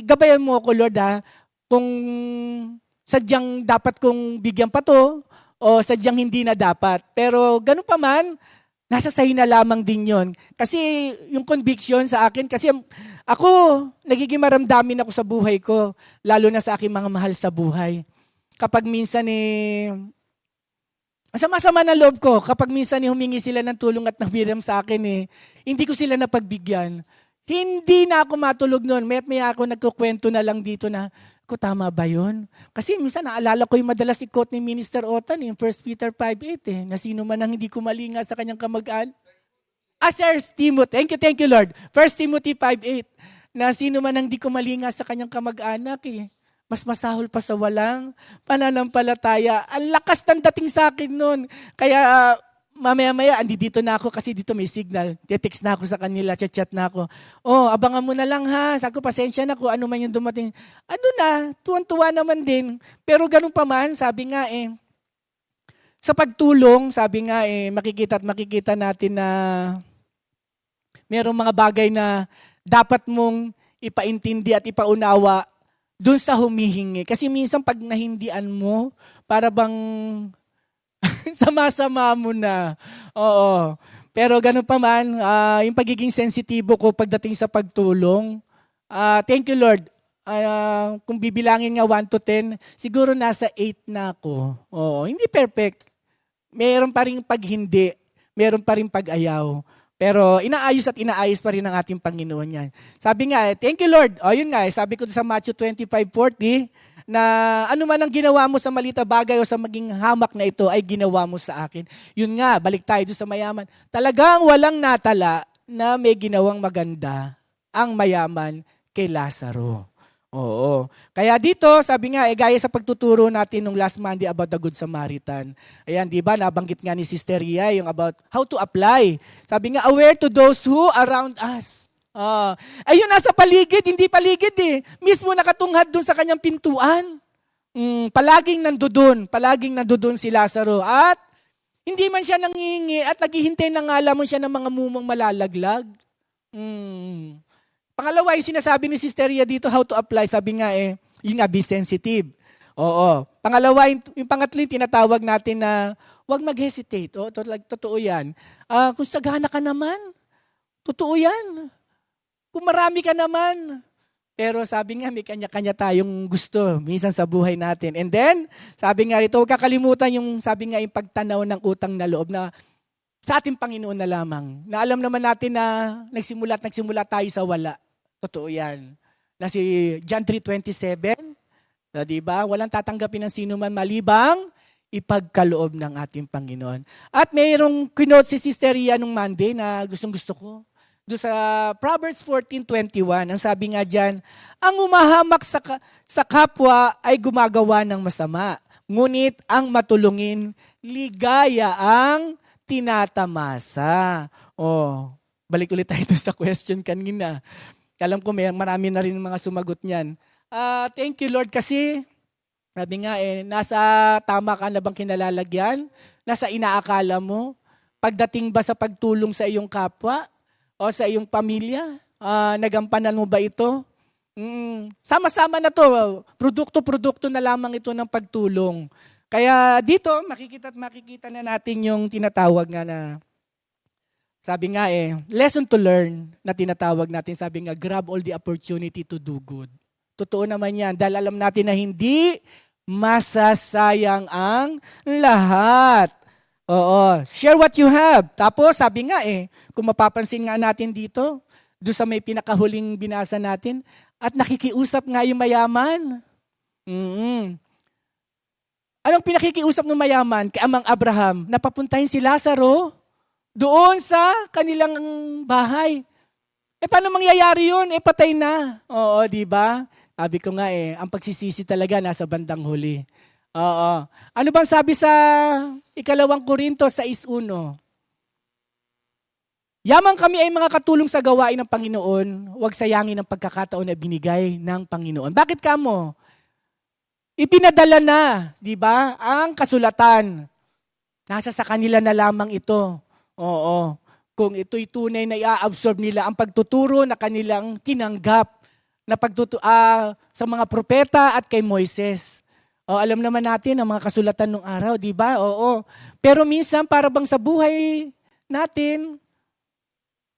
gabayan mo ako, Lord, kung sadyang dapat kong bigyan pa to, o sadyang hindi na dapat. Pero ganun pa man, Nasa sa'yo na lamang din yon. Kasi yung conviction sa akin, kasi ako, nagiging maramdamin ako sa buhay ko, lalo na sa aking mga mahal sa buhay. Kapag minsan sama-sama na loob ko, kapag minsan humingi sila ng tulong at nanghiram sa akin hindi ko sila napagbigyan. Hindi na ako matulog noon. May ako nagkukwento na lang dito na, tama ba yun? Kasi minsan naalala ko yung madalas quote ni Minister Otan, yung 1 Peter 5:8 na sino man ang hindi kumalinga sa kanyang kamag-anak. Sir Timothy, thank you Lord. 1 Timothy 5:8 na sino man ang hindi kumalinga sa kanyang kamag-anak mas masahol pa sa walang pananampalataya. Ang lakas ng dating sa akin noon. Kaya mamaya-maya, dito na ako kasi dito may signal. Text na ako sa kanila, chat na ako. Abangan mo na lang ha. Sabi ko, pasensya na kung ano man yung dumating. Tuwan-tuwa naman din. Pero ganun pa man, sabi nga sa pagtulong, sabi nga makikita natin na merong mga bagay na dapat mong ipaintindi at ipaunawa doon sa humihingi. Kasi minsan pag nahindian mo, para bang sama-sama mo na. Oo. Pero ganun pa man, yung pagiging sensitibo ko pagdating sa pagtulong, thank you Lord. Kung bibilangin nga 1 to 10, siguro nasa 8 na ako. Oo. Hindi perfect. Meron pa rin pag hindi. Meron pa rin pag ayaw. Pero inaayos at inaayos pa rin ng ating Panginoon yan. Sabi nga, thank you Lord. Yun nga, sabi ko sa Matthew 25:40, na ano man ang ginawa mo sa maliit na bagay o sa maging hamak na ito ay ginawa mo sa akin. Yun nga, balik tayo doon sa mayaman. Talagang walang natala na may ginawang maganda ang mayaman kay Lazaro. Oo. Kaya dito, sabi nga, gaya sa pagtuturo natin nung last Monday about the Good Samaritan. Ayan, di ba, nabanggit nga ni Sister Ria yung about how to apply. Sabi nga, aware to those who around us. Ayun, nasa paligid, hindi paligid Mismo nakatunghad dun sa kanyang pintuan. Palaging nandoon si Lazaro. At hindi man siya nangingi at naghihintay na nga lamang siya ng mga mumong malalaglag. Pangalawa, yung sinasabi ni Sister Ria dito, how to apply, sabi nga yun nga, be sensitive. Oo. Pangalawa, yung pangatlo, yung tinatawag natin na huwag mag-hesitate. Totoo yan. Kung sagana ka naman, totoo yan. Kung marami ka naman. Pero sabi nga, may kanya-kanya tayong gusto minsan sa buhay natin. And then, sabi nga rito, huwag kakalimutan yung, sabi nga, yung pagtanaw ng utang na loob na sa ating Panginoon na lamang. Na alam naman natin na nagsimula tayo sa wala. Totoo yan. Na si John 3:27, diba? Walang tatanggapin ng sino man malibang ipagkaloob ng ating Panginoon. At mayroong kinote si Sister Ria nung Monday na gustong-gusto ko. Doon sa Proverbs 14:21, ang sabi nga dyan, ang umahamak sa kapwa ay gumagawa ng masama. Ngunit ang matulungin, ligaya ang tinatamasa. Balik ulit tayo sa question kanina. Alam ko marami na rin mga sumagot niyan. Thank you Lord kasi sabi nga nasa tama ka na bang kinalalagyan? Nasa inaakala mo? Pagdating ba sa pagtulong sa iyong kapwa o sa iyong pamilya? Nagampanan mo ba ito? Sama-sama na to. Produkto na lamang ito ng pagtulong. Kaya dito makikita na natin yung tinatawag nga na sabi nga lesson to learn na tinatawag natin, sabi nga, grab all the opportunity to do good. Totoo naman yan, dahil alam natin na hindi masasayang ang lahat. Oo, share what you have. Tapos, sabi nga kung mapapansin nga natin dito, doon sa may pinakahuling binasa natin, at nakikiusap nga yung mayaman. Anong pinakikiusap ng mayaman kay Amang Abraham? Napapuntahin si Lazaro doon sa kanilang bahay. Paano mangyayari yun? Patay na. Oo, di ba? Sabi ko nga ang pagsisisi talaga nasa bandang huli. Oo. Ano bang sabi sa 2 Korintos 6:1? Yamang kami ay mga katulong sa gawain ng Panginoon, huwag sayangin ang pagkakataon na binigay ng Panginoon. Bakit kamo? Ipinadala na, di ba, ang kasulatan. Nasa sa kanila na lamang ito. Oo. Kung ito'y tunay na i-absorb nila ang pagtuturo na kanilang tinanggap na sa mga propeta at kay Moises. Alam naman natin ang mga kasulatan nung araw, di ba? Oo. Pero minsan para bang sa buhay natin,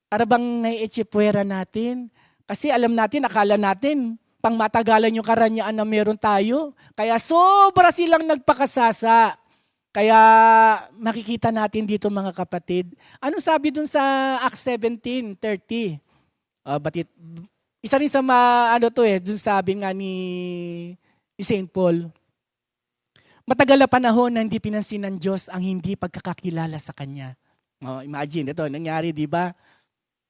para bang naiitsipwera natin. Kasi alam natin, akala natin, pang matagalan yung karanyaan na meron tayo. Kaya sobra silang nagpakasasa. Kaya makikita natin dito mga kapatid. Anong sabi dun sa Acts 17:30? Isa rin sa dun sabi nga ni St. Paul. Matagal na panahon na hindi pinansin ng Diyos ang hindi pagkakakilala sa Kanya. Imagine, ito, nangyari, di ba?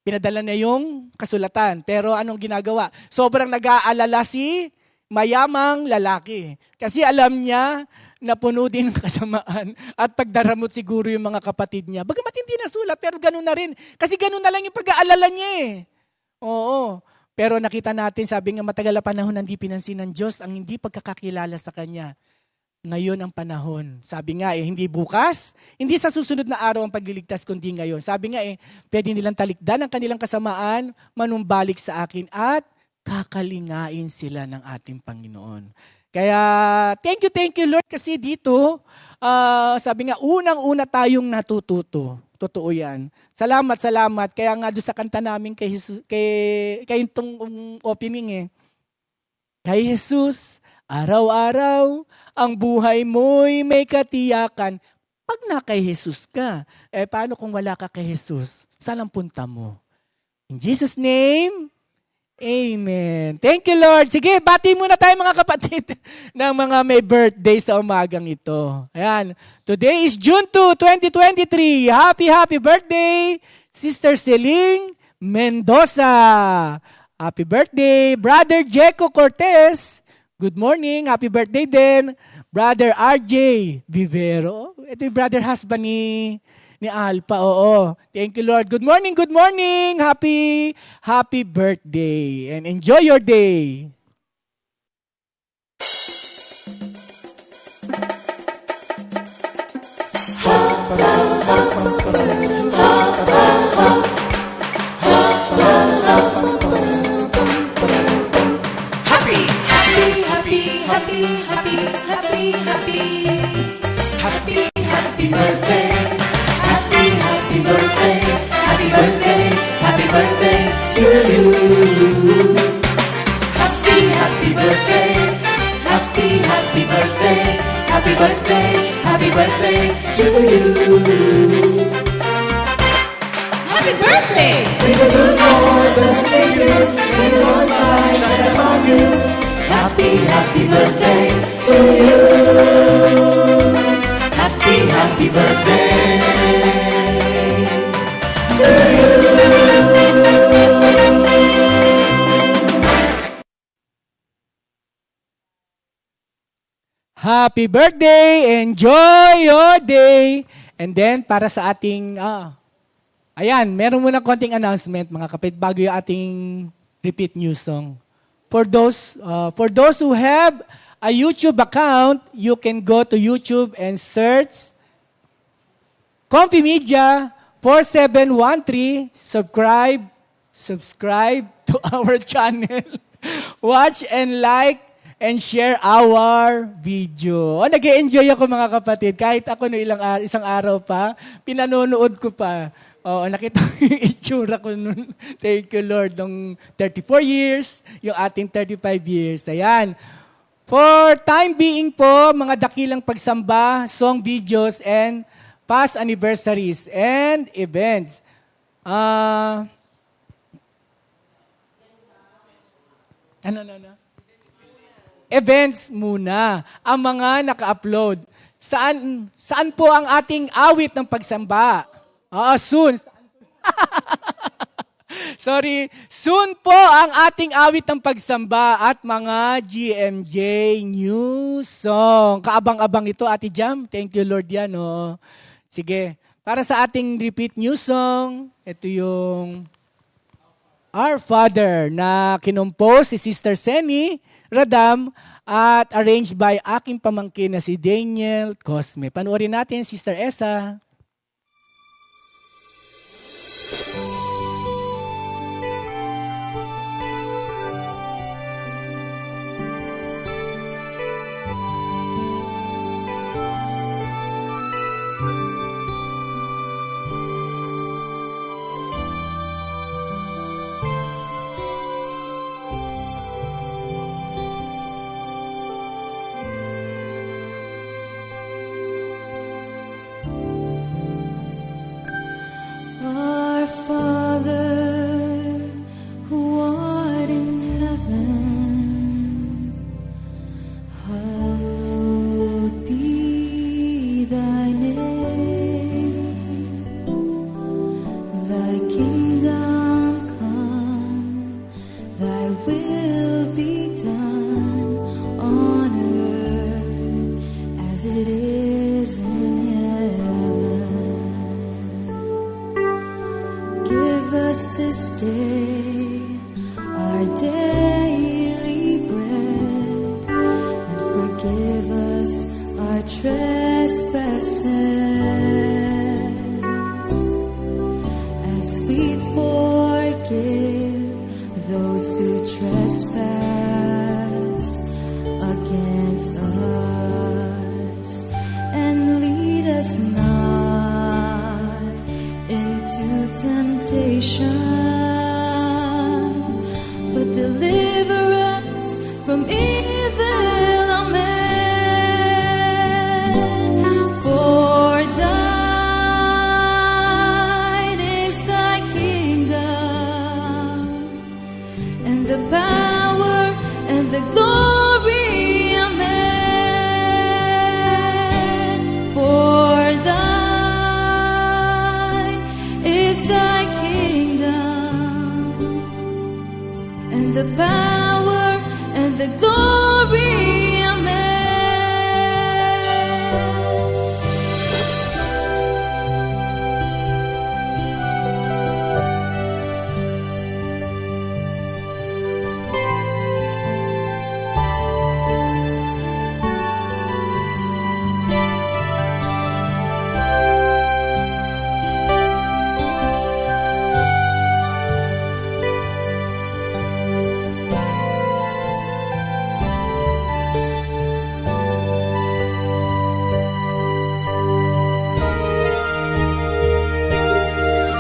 Pinadala na yung kasulatan. Pero anong ginagawa? Sobrang nag-aalala si mayamang lalaki. Kasi alam niya na puno din ng kasamaan at pagdaramot siguro yung mga kapatid niya. Bagamat hindi nasulat, pero ganun na rin. Kasi ganun na lang yung pag-aalala niya eh. Oo. Pero nakita natin, sabi nga matagal na panahon na hindi pinansin ng Diyos ang hindi pagkakakilala sa Kanya. Ngayon ang panahon. Sabi nga hindi bukas, hindi sa susunod na araw ang pagliligtas, kundi ngayon. Sabi nga pwede nilang talikdan ang kanilang kasamaan, manumbalik sa akin at kakalingain sila ng ating Panginoon. Kaya, thank you Lord, kasi dito, sabi nga, unang-una tayong natututo. Totoo yan. Salamat. Kaya nga doon sa kanta namin kay itong opening Kay Jesus, araw-araw, ang buhay mo'y may katiyakan. Pag na kay Jesus ka, paano kung wala ka kay Jesus? Saan ang punta mo? In Jesus' name, Amen. Thank you, Lord. Sige, bati muna tayo mga kapatid ng mga may birthday sa umagang ito. Ayan. Today is June 2, 2023. Happy birthday, Sister Celine Mendoza. Happy birthday, Brother Jeco Cortez. Good morning. Happy birthday din, Brother RJ Vivero. Ito yung brother husband ni Alpha. Oo. Thank you, Lord. Good morning. Happy birthday. And enjoy your day. Happy birthday. Happy birthday to you. Happy birthday. Happy birthday. Happy birthday to you. Happy birthday. May the good Lord bless you. May the Lord's light shine upon you. Happy birthday to you. Happy birthday to you. Happy birthday! Enjoy your day! And then, para sa ating, ayan, meron muna konting announcement, mga kapit, bago yung ating repeat news song. For those who have a YouTube account, you can go to YouTube and search Comfy Media 4713. Subscribe to our channel. Watch and like and share our video. Nag-e-enjoy ako mga kapatid. Kahit ako no isang araw pa, pinanonood ko pa. Nakita ko yung itsura ko nun. Thank you, Lord. Nung 34 years, yung ating 35 years. Ayan. For time being po, mga dakilang pagsamba, song videos, and past anniversaries and events. Events muna. Ang mga naka-upload. Saan po ang ating awit ng pagsamba? Soon. Sorry. Soon po ang ating awit ng pagsamba at mga GMJ new song. Kaabang-abang ito, Ate Jam. Thank you, Lord, yan. Sige. Para sa ating repeat new song, ito yung Our Father na kinompose si Sister Seni Radam at arranged by aking pamangkin na si Daniel Cosme. Panoorin natin, Sister Esa. day our daily bread, and forgive us our trespasses, as we forgive those who trespass against us. And lead us not into temptation, but deliver us from evil. Amen. For thine is thy kingdom, and the power and the glory. Amen. For thine is thy kingdom, and the power and the glory. Amen.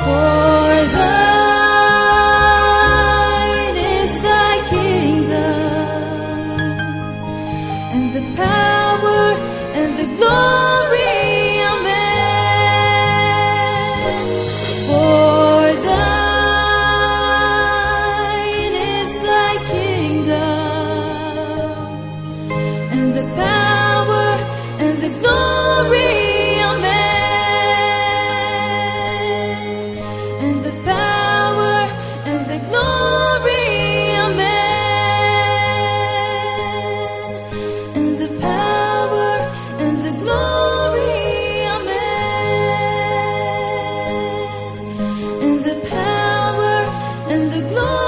For thine is thy kingdom, and the power and the glory. Amen. For thine is thy kingdom, and the power and the glory. Amen. And the power and the glory. Amen. And the power and the glory. Amen. And the power and the glory.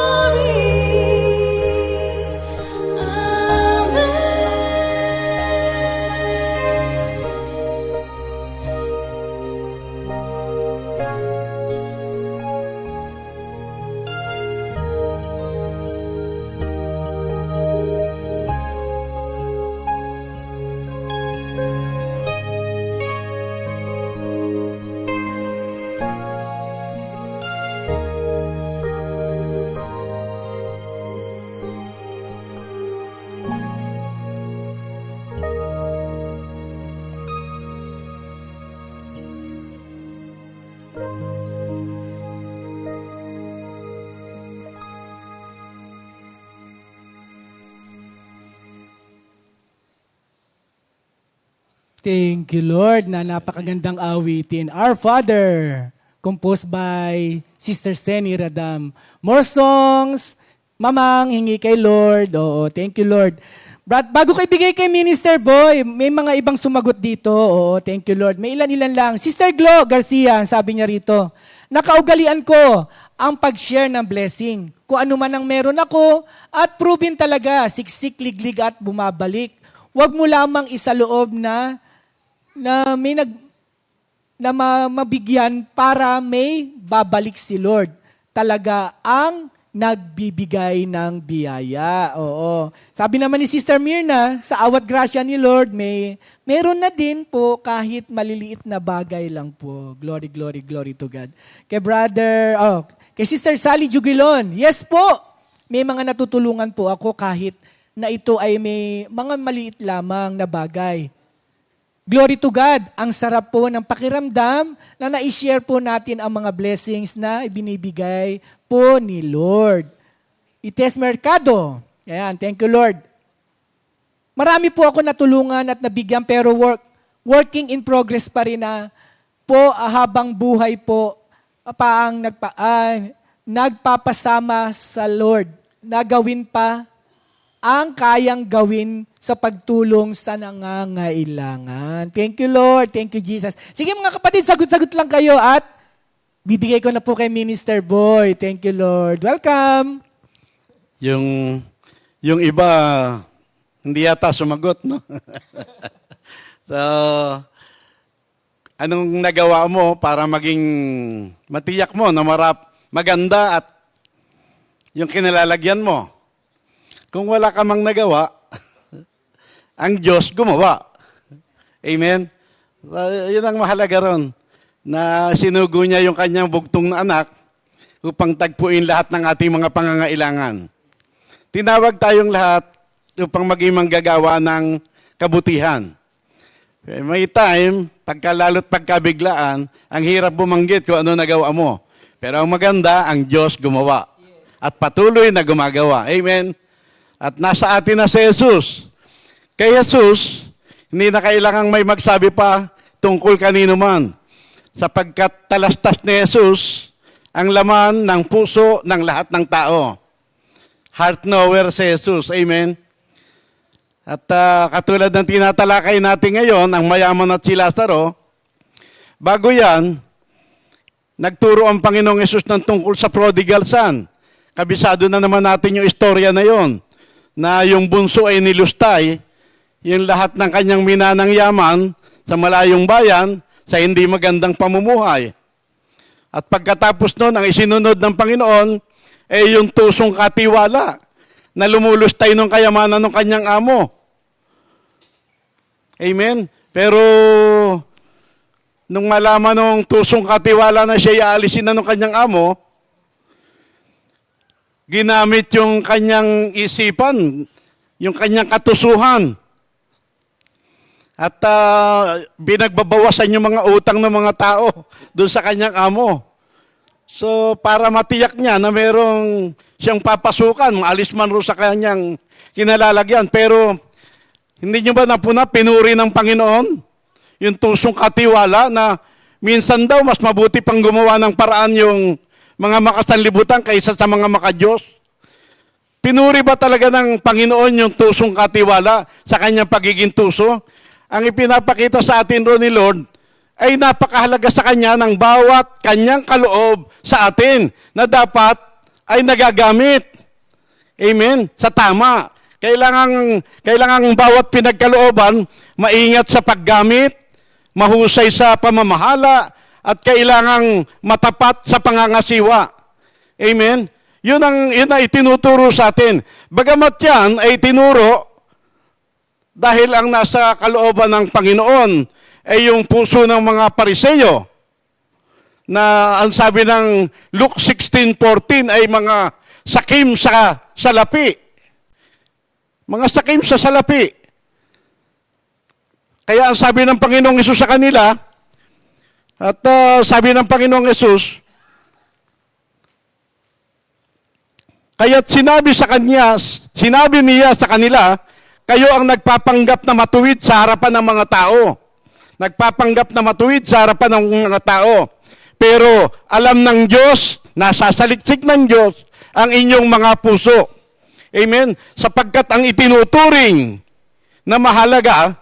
Thank you, Lord, na napakagandang awitin. Our Father, composed by Sister Seni Radam. More songs, Mamang, hingi kay Lord. Oo, thank you, Lord. Bago ko ibigay kay Minister Boy, may mga ibang sumagot dito. Oo, thank you, Lord. May ilan-ilan lang. Sister Glo Garcia, sabi niya rito, nakaugalian ko ang pag-share ng blessing. Kung ano man ang meron ako, at proven talaga, siksik, liglig at bumabalik. Huwag mo lamang isaloob na mabigyan para may babalik si Lord. Talaga ang nagbibigay ng biyaya. Oo. Sabi naman ni Sister Mirna, sa awat grasya ni Lord, meron na din po kahit maliliit na bagay lang po. Glory, glory, glory to God. Kay Sister Sally Jugilon, yes po, may mga natutulungan po ako kahit na ito ay may mga maliit lamang na bagay. Glory to God, ang sarap po ng pakiramdam na na-share po natin ang mga blessings na ibinibigay po ni Lord. Ites Mercado, ayan, thank you Lord. Marami po ako natulungan at nabigyan pero working in progress pa rin na po habang buhay po paang nagpapasama sa Lord na gawin pa ang kayang gawin sa pagtulong sa nangangailangan. Thank you, Lord. Thank you, Jesus. Sige mga kapatid, sagot-sagot lang kayo at Bibigay ko na po kay Minister Boy. Thank you, Lord. Welcome! Yung iba, hindi yata sumagot, no? So, anong nagawa mo para maging matiyak mo na maganda at yung kinalalagyan mo? Kung wala ka mang nagawa, ang Diyos gumawa. Amen? Yun ang mahalaga ron, na sinugo niya yung kanyang bugtong na anak upang tagpuin lahat ng ating mga pangangailangan. Tinawag tayong lahat upang maging manggagawa ng kabutihan. May time, lalo't pagkabiglaan, ang hirap bumanggit kung ano nagawa mo. Pero ang maganda, ang Diyos gumawa. At patuloy na gumagawa. Amen? At nasa atin na si Jesus. Kay Jesus, hindi na kailangang may magsabi pa tungkol kanino man. Sapagkat talastas ni Jesus ang laman ng puso ng lahat ng tao. Heart knower si Jesus. Amen? At katulad ng tinatalakay natin ngayon, ang mayaman at si Lazaro, bago yan, nagturo ang Panginoong Yesus ng tungkol sa prodigal son. Kabisado na naman natin yung istorya na yon, na yung bunso ay nilustay, yung lahat ng kanyang minanang yaman sa malayong bayan, sa hindi magandang pamumuhay. At pagkatapos nun, ang isinunod ng Panginoon, ay yung tusong katiwala, na lumulustay ng kayamanan ng kanyang amo. Amen? Pero, nung malaman ng tusong katiwala na siya aalisin na ng kanyang amo, ginamit yung kanyang isipan, yung kanyang katusuhan. At binagbabawasan yung mga utang ng mga tao doon sa kanyang amo. So, para matiyak niya na merong siyang papasukan, maalis man ro sa kanyang kinalalagyan. Pero, hindi niyo ba napuna, pinuri ng Panginoon? Yung tusong katiwala na minsan daw mas mabuti pang gumawa ng paraan yung mga makasanlibutan kaysa sa mga makadiyos. Pinuri ba talaga ng Panginoon yung tusong katiwala sa kanyang pagiging tuso? Ang ipinapakita sa atin ro ni Lord ay napakahalaga sa kanya ng bawat kanyang kaloob sa atin na dapat ay nagagamit. Amen? Sa tama. Kailangan bawat pinagkalooban maingat sa paggamit, mahusay sa pamamahala, at kailangang matapat sa pangangasiwa. Amen? Yun ang itinuturo sa atin. Bagamat yan ay tinuro dahil ang nasa kalooban ng Panginoon ay yung puso ng mga Pariseyo, na ang sabi ng Luke 16:14 ay mga sakim sa salapi. Mga sakim sa salapi. Kaya ang sabi ng Panginoong Hesus sa kanila, at sabi ng Panginoong Hesus, kaya't sinabi niya sa kanila, kayo ang nagpapanggap na matuwid sa harapan ng mga tao. Nagpapanggap na matuwid sa harapan ng mga tao. Pero alam ng Diyos, nasasaliksik ng Diyos ang inyong mga puso. Amen? Sapagkat ang itinuturing na mahalaga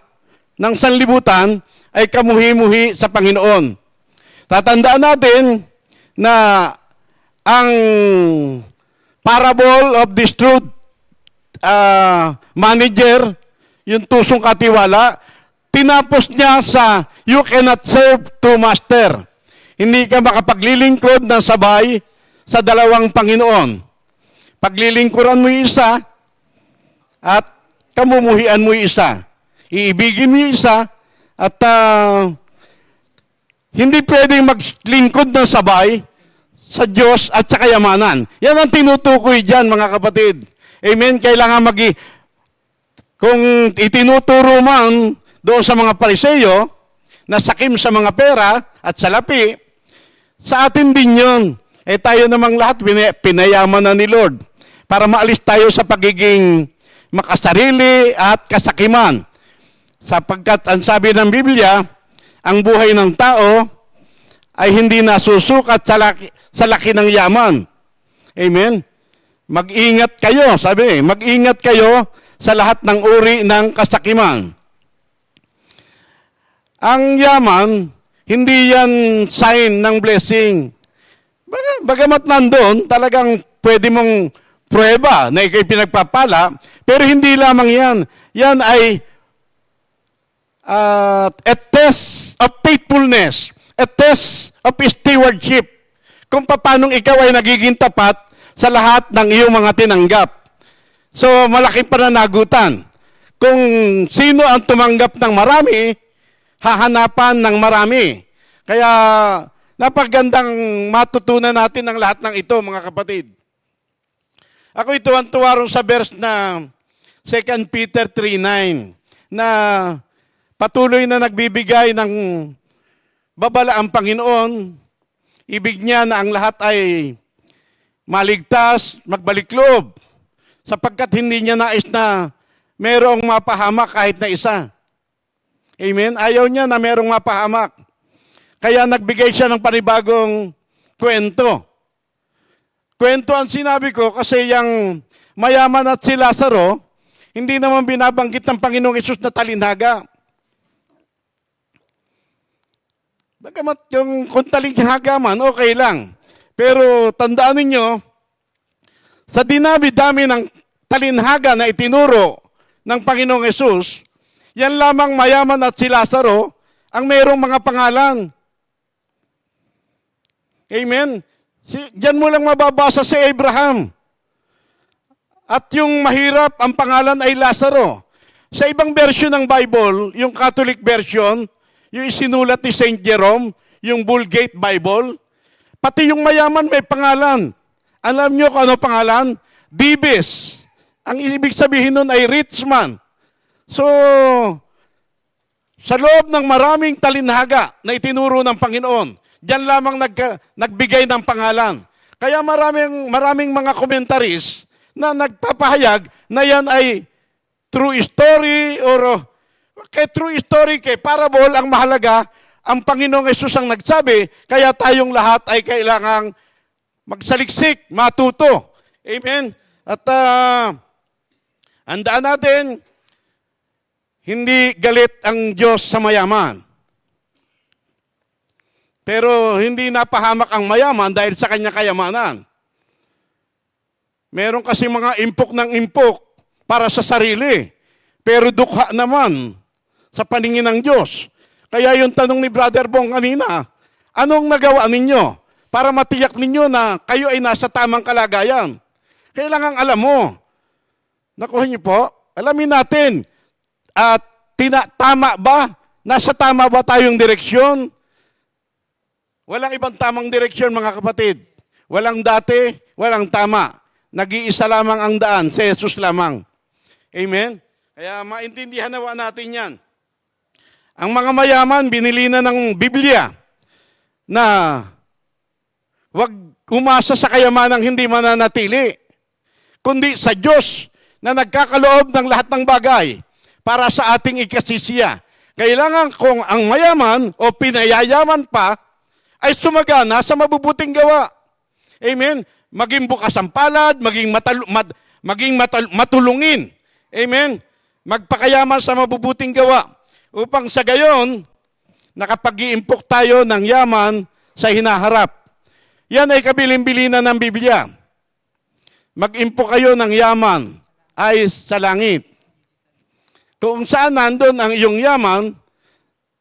ng sanlibutan ay kamuhi-muhi sa Panginoon. Tatandaan natin na ang parable of this truth manager, yung tusong katiwala, tinapos niya sa you cannot serve two master. Hindi ka makapaglilingkod ng sabay sa dalawang Panginoon. Paglilingkuran mo yung isa at kamumuhian mo yung isa. Iibigin mo yung isa at hindi pwedeng maglingkod ng sabay sa Diyos at sa kayamanan. Yan ang tinutukoy dyan, mga kapatid. Amen? Kailangan kung itinuturo man doon sa mga Pariseyo na sakim sa mga pera at salapi, sa atin din yun. Tayo namang lahat pinayaman na ni Lord para maalis tayo sa pagiging makasarili at kasakiman. Sapagkat ang sabi ng Biblia, ang buhay ng tao ay hindi nasusukat sa laki ng yaman. Amen? Mag-ingat kayo, mag-ingat kayo sa lahat ng uri ng kasakiman. Ang yaman, hindi yan sign ng blessing. Bagamat nandun, talagang pwede mong prueba na ikay pinagpapala, pero hindi lamang yan. Yan ay a test of faithfulness, a test of stewardship, kung paanong ikaw ay nagiging tapat sa lahat ng iyong mga tinanggap. So, malaking pananagutan. Kung sino ang tumanggap ng marami, hahanapan ng marami. Kaya, napagandang matutunan natin ang lahat ng ito, mga kapatid. Ako ito ang tuwarong sa verse na 2 Peter 3:9 na patuloy na nagbibigay ng babala ang Panginoon. Ibig niya na ang lahat ay maligtas, magbalik loob. Sapagkat hindi niya nais na merong mapahamak kahit na isa. Amen? Ayaw niya na merong mapahamak. Kaya nagbigay siya ng panibagong kwento. Kwento ang sinabi ko kasi yung mayaman at si Lazaro, hindi naman binabanggit ng Panginoong Hesus na talinhaga. Bagamat yung kung talinhaga man, okay lang. Pero tandaan ninyo, sa dinami-dami ng talinhaga na itinuro ng Panginoong Hesus, yan lamang mayaman at si Lazaro ang mayroong mga pangalan. Amen? Diyan mo lang mababasa si Abraham. At yung mahirap, ang pangalan ay Lazaro. Sa ibang version ng Bible, yung Catholic version, yung isinulat ni St. Jerome, yung Vulgate Bible, pati yung mayaman may pangalan. Alam nyo kung ano pangalan? Dives. Ang ibig sabihin nun ay rich man. So, sa loob ng maraming talinhaga na itinuro ng Panginoon, diyan lamang nagbigay ng pangalan. Kaya maraming mga commentaries na nagpapahayag na yan ay true story or kay true story, kay parable, ang mahalaga, ang Panginoong Hesus ang nagsabi, kaya tayong lahat ay kailangang magsaliksik, matuto. Amen? At andaan natin, hindi galit ang Diyos sa mayaman. Pero hindi napahamak ang mayaman dahil sa kanyang kayamanan. Meron kasi mga impok ng impok para sa sarili. Pero dukha naman sa paningin ng Diyos. Kaya yung tanong ni Brother Bong kanina, anong nagawa ninyo para matiyak ninyo na kayo ay nasa tamang kalagayan? Kailangan alam mo. Nakuha niyo po, alamin natin, at tama ba? Nasa tama ba tayong direksyon? Walang ibang tamang direksyon, mga kapatid. Walang dati, walang tama. Nag-iisa lamang ang daan, si Jesus lamang. Amen? Kaya maintindihan nawa natin yan. Ang mga mayaman, binili na ng Biblia na huwag umasa sa kayamanang hindi mananatili, kundi sa Diyos na nagkakaloob ng lahat ng bagay para sa ating ikasisiya. Kailangan kung ang mayaman o pinayayaman pa, ay sumagana sa mabubuting gawa. Amen? Maging bukas ang palad, maging matulungin. Amen? Magpakayaman sa mabubuting gawa. Upang sa gayon, nakapag-iimpok tayo ng yaman sa hinaharap. Yan ay kabilin-bilinan ng Biblia. Mag-impok kayo ng yaman ay sa langit. Kung saan nandun ang iyong yaman,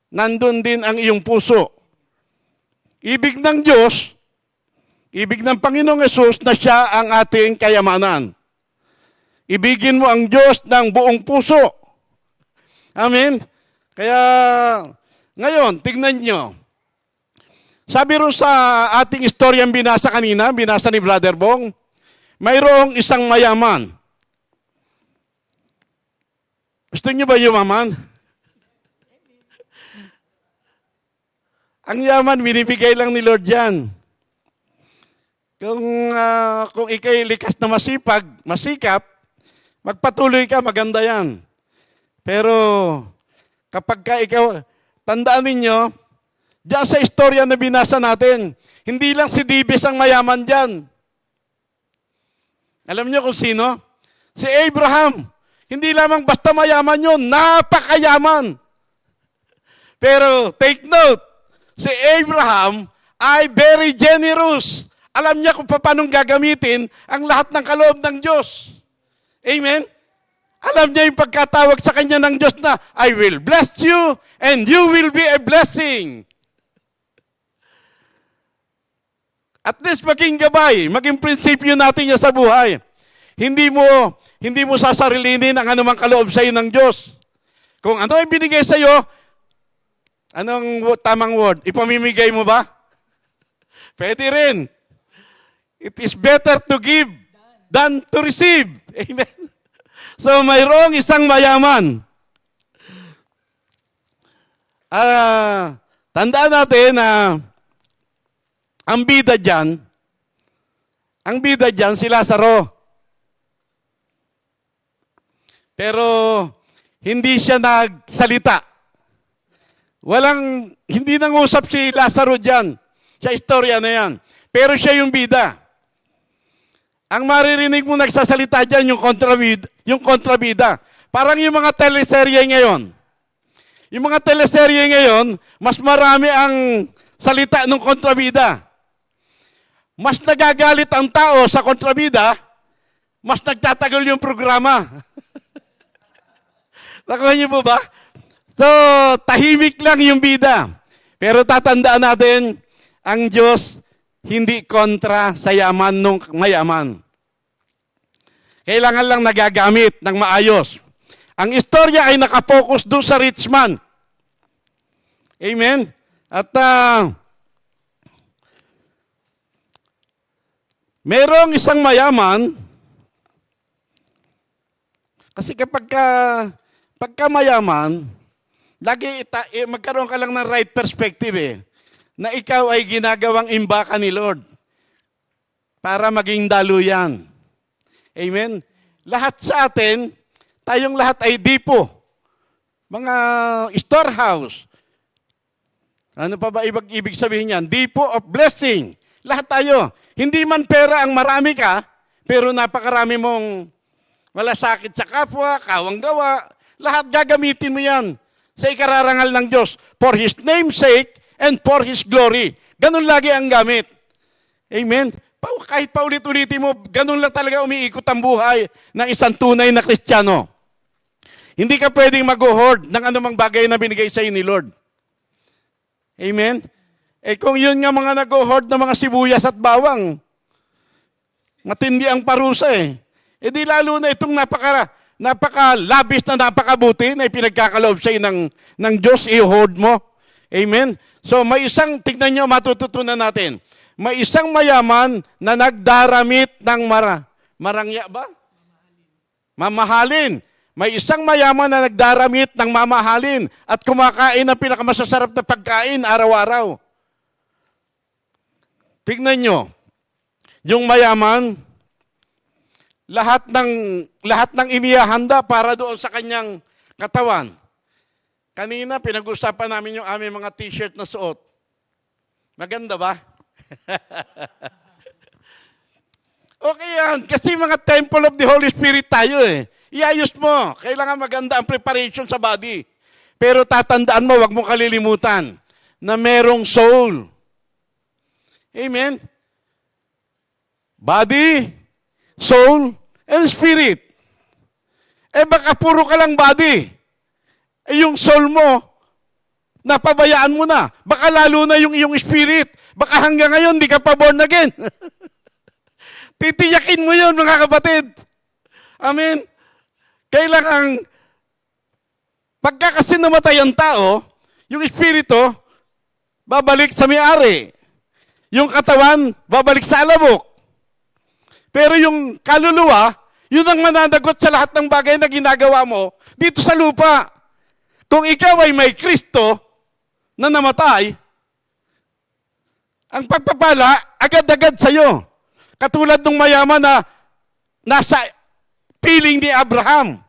nandun din ang iyong puso. Ibig ng Diyos, ibig ng Panginoong Hesus na siya ang ating kayamanan. Ibigin mo ang Diyos ng buong puso. Amen? Kaya, ngayon, tignan nyo. Sabi rin sa ating istoryang binasa kanina, binasa ni Brother Bong, mayroong isang mayaman. Gusto nyo ba yumaman? Ang yaman, binibigay lang ni Lord yan. Kung ikay likas na masikap, magpatuloy ka, maganda yan. Pero kapag ka ikaw, tandaan ninyo, diyan sa istorya na binasa natin, hindi lang si Dives ang mayaman dyan. Alam niyo kung sino? Si Abraham. Hindi lamang basta mayaman yun, napakayaman. Pero take note, si Abraham ay very generous. alam niya kung paano gagamitin ang lahat ng kaloob ng Diyos. Amen? Alam niya yung pagkatawag sa kanya ng Diyos na, I will bless you and you will be a blessing. At least maging gabay, maging prinsipyo natin niya sa buhay. Hindi mo sasarilinin ang anumang kaloob sa iyo ng Diyos. Kung ano ay binigay sa iyo, anong tamang word? Ipamimigay mo ba? Pwede rin. It is better to give than to receive. Amen. So, mayroong isang mayaman. Tandaan natin na ang bida dyan si Lazaro. Pero, hindi siya nagsalita. Hindi nangusap si Lazaro dyan sa istorya na yan. Pero siya yung bida. Ang maririnig mo nagsasalita dyan, yung kontrabida. Parang yung mga teleserye ngayon. Yung mga teleserye ngayon, mas marami ang salita ng kontrabida. Mas nagagalit ang tao sa kontrabida, mas nagtatagal yung programa. Nakuha niyo po ba? So, tahimik lang yung bida. Pero tatandaan natin, ang Diyos hindi kontra sa yaman nung mayaman. Kailangan lang nagagamit ng maayos. Ang istorya ay nakapokus doon sa rich man. Amen? At merong isang mayaman, kasi pagka mayaman, lagi magkaroon ka lang ng right perspective na ikaw ay ginagawang imbaka ni Lord para maging daluyan. Amen? Lahat sa atin, tayong lahat ay dipo. Mga storehouse. Ano pa ba ibig sabihin yan? Dipo of blessing. Lahat tayo. Hindi man pera ang marami ka, pero napakarami mong malasakit sa kapwa, kawang gawa. Lahat gagamitin mo yan sa ikararangal ng Diyos. For His name's sake, and for His glory. Ganun lagi ang gamit. Amen? Kahit paulit-ulitin mo, ganun lang talaga umiikot ang buhay ng isang tunay na Kristiyano. Hindi ka pwedeng mag-hoard ng anumang bagay na binigay sa iyo ni Lord. Amen? Kung yun nga mga nag-hoard ng mga sibuyas at bawang, matindi ang parusa di lalo na itong napakalabis na napakabuti na ipinagkakaloob sa iyo ng Diyos, i-hoard mo. Amen? So tignan nyo, matututunan natin. May isang mayaman na nagdaramit ng marangya ba? Mamahalin. May isang mayaman na nagdaramit ng mamahalin at kumakain ng pinakamasasarap na pagkain araw-araw. Tignan nyo, yung mayaman, lahat ng inihahanda para doon sa kanyang katawan. Kanina, pinag-usapan namin yung aming mga t-shirt na suot. Maganda ba? Okay yan, kasi mga temple of the Holy Spirit tayo Iayos mo. Kailangan maganda ang preparation sa body. Pero tatandaan mo, wag mo kalilimutan na merong soul. Amen? Body, soul, and spirit. Baka puro ka lang body. Yung soul mo, napabayaan mo na. Baka lalo na yung iyong spirit. Baka hanggang ngayon, di ka pa born again. Titiyakin mo yun, mga kapatid. Amen? Kailangan, pagka kasi namatay ang tao, yung espiritu, babalik sa may-ari. Yung katawan, babalik sa alabok. Pero yung kaluluwa, yun ang mananagot sa lahat ng bagay na ginagawa mo dito sa lupa. Kung ikaw ay may Kristo na namatay, ang pagpapala, agad-agad sa'yo. Katulad ng mayaman na nasa piling ni Abraham.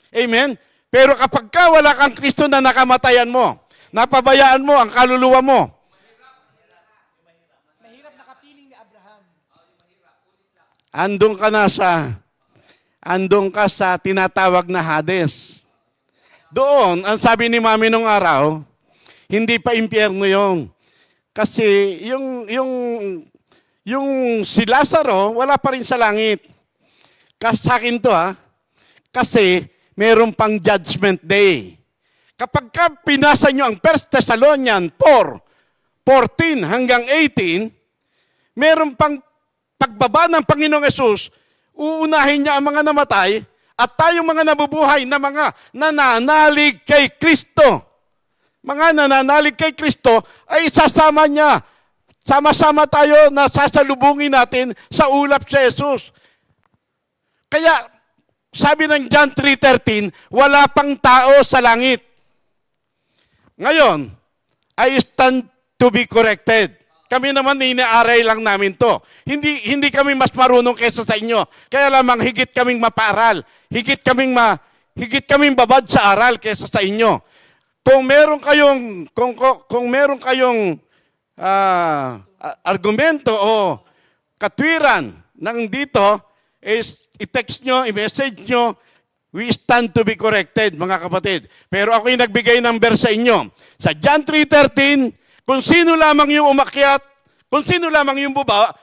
Amen? Pero kapag wala kang Kristo na nakamatayan mo, napabayaan mo ang kaluluwa mo. Mahirap nakapiling ni Abraham. Andong ka sa tinatawag na Hades. Doon, ang sabi ni Mami nung araw, hindi pa impyerno yun. Kasi yung si Lazaro, wala pa rin sa langit. Sa akin to kasi meron pang judgment day. Kapag pinasa nyo ang 1 Thessalonians 4:14 hanggang 18, meron pang pagbaba ng Panginoong Hesus, uunahin niya ang mga namatay at tayong mga nabubuhay na mga nananalig kay Kristo. Mga nananalig kay Kristo ay isasama niya. Sama-sama tayo na sasalubungin natin sa ulap sa Jesus. Kaya sabi ng John 3:13, wala pang tao sa langit. Ngayon, I stand to be corrected. Kami naman inaaray lang namin to. Hindi kami mas marunong kaysa sa inyo. Kaya lamang higit kaming mapaaral. Higit kaming babad sa aral kaysa sa inyo. Kung meron kayong argumento o katwiran ng dito, i-text nyo, i-message nyo, we stand to be corrected, mga kapatid. Pero ako'y nagbigay ng verse sa inyo. Sa John 3:13, kung sino lamang yung umakyat, kung sino lamang yung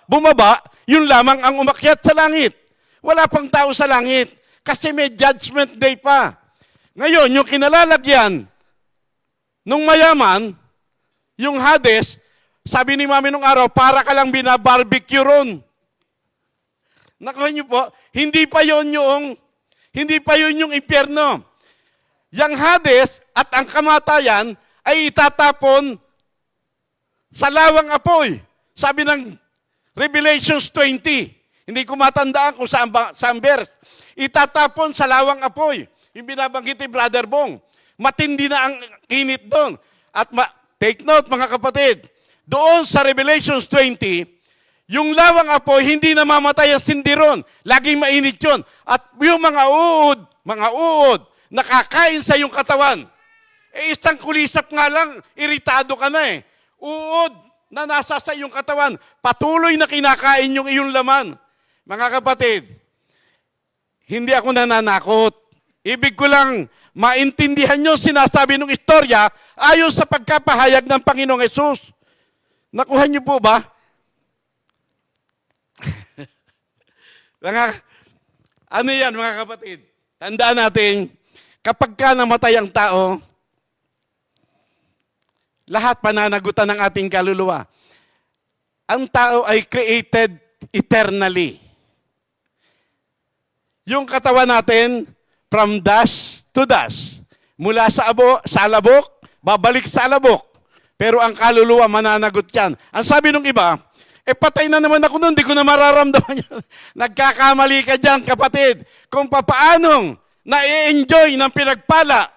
bumaba, yun lamang ang umakyat sa langit. Wala pang tao sa langit kasi may judgment day pa. Ngayon, yung kinalalagyan nung mayaman, yung Hades, sabi ni Mami nung araw, para ka lang binabarbecue ron. Nakuha niyo po, hindi pa yun yung impyerno. Yang Hades at ang kamatayan ay itatapon sa lawang apoy. Sabi ng Revelations 20, hindi ko matandaan kung saan verse, itatapon sa lawang apoy. Yung binabanggit ni Brother Bong. Matindi na ang init doon. At take note mga kapatid, doon sa Revelations 20, yung lawang apoy, hindi namamatay ang sindiron. Laging mainit yun. At yung mga uod, nakakain sa iyong katawan. Isang kulisap nga lang, iritado ka na Uod na nasa sa iyong katawan, patuloy na kinakain yung iyong laman. Mga kapatid, hindi ako nananakot. Ibig ko lang maintindihan nyo sinasabi ng istorya ayon sa pagkapahayag ng Panginoong Hesus. Nakuha niyo po ba? Ano yan mga kapatid? Tandaan natin, kapag ka namatay ang tao, lahat pananagutan ng ating kaluluwa. Ang tao ay created eternally. Yung katawan natin, from dust to dust. Mula sa alabok, babalik sa alabok. Pero ang kaluluwa, mananagot yan. Ang sabi ng iba, patay na naman ako noon, di ko na mararamdaman yan. Nagkakamali ka dyan, kapatid. Kung papaanong na-enjoy ng pinagpala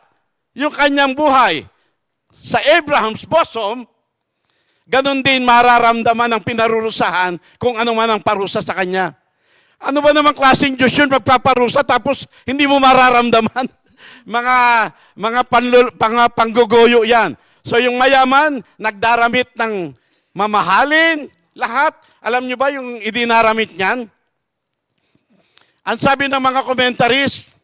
yung kanyang buhay sa Abraham's bosom, ganun din mararamdaman ng pinarurusahan kung ano man ang parusa sa kanya. Ano ba namang klaseng Diyos yun magpaparusa tapos hindi mo mararamdaman? mga panggugoyo yan. So yung mayaman, nagdaramit ng mamahalin, lahat. Alam nyo ba yung idinaramit niyan? Ang sabi ng mga commentaries,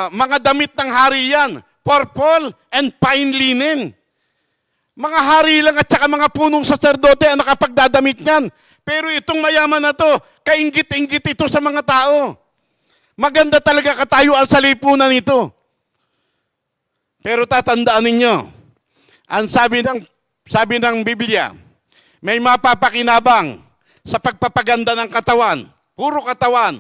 mga damit ng hari yan, purple and fine linen. Mga hari lang at saka mga punong saserdote ang nakapagdadamit niyan. Pero itong mayaman na to, kainggit-inggit ito sa mga tao. Maganda talaga katayuan sa lipunan ito. Pero tatandaan ninyo, ang sabi ng Biblia, may mapapakinabang sa pagpapaganda ng katawan, puro katawan.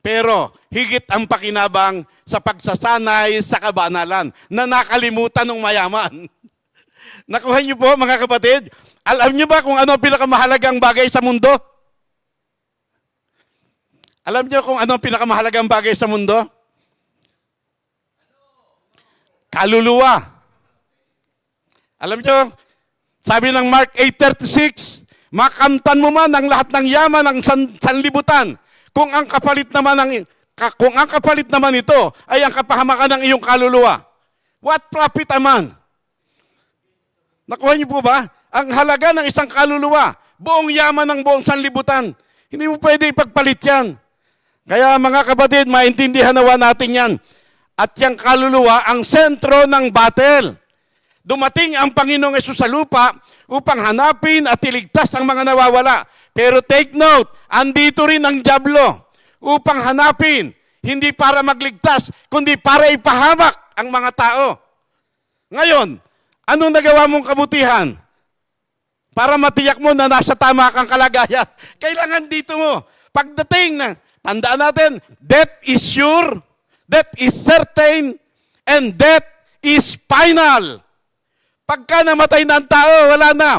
Pero higit ang pakinabang sa pagsasanay sa kabanalan na nakalimutan ng mayaman. Nakuha niyo po mga kapatid? Alam niyo ba kung ano ang pinakamahalagang bagay sa mundo? Alam niyo kung ano ang pinakamahalagang bagay sa mundo? Kaluluwa. Alam niyo, sabi ng Mark 8:36, makamtan mo man ang lahat ng yaman ng sanlibutan kung ang kapalit naman ito ay ang kapahamakan ng iyong kaluluwa. What profit a man? Nakuha niyo po ba? Ang halaga ng isang kaluluwa, buong yaman ng buong sanlibutan. Hindi mo pwede ipagpalit yan. Kaya mga kapatid, maintindihan nawa natin yan. At yung kaluluwa, ang sentro ng battle. Dumating ang Panginoong Hesus sa lupa upang hanapin at iligtas ang mga nawawala. Pero take note, andito rin ang dyablo upang hanapin, hindi para magligtas, kundi para ipahamak ang mga tao. Ngayon, anong nagawa mong kabutihan? Para matiyak mo na nasa tama kang kalagayan. Kailangan dito mo. Pagdating na, tandaan natin, death is sure, death is certain, and death is final. Pagka namatay na ang tao, wala na.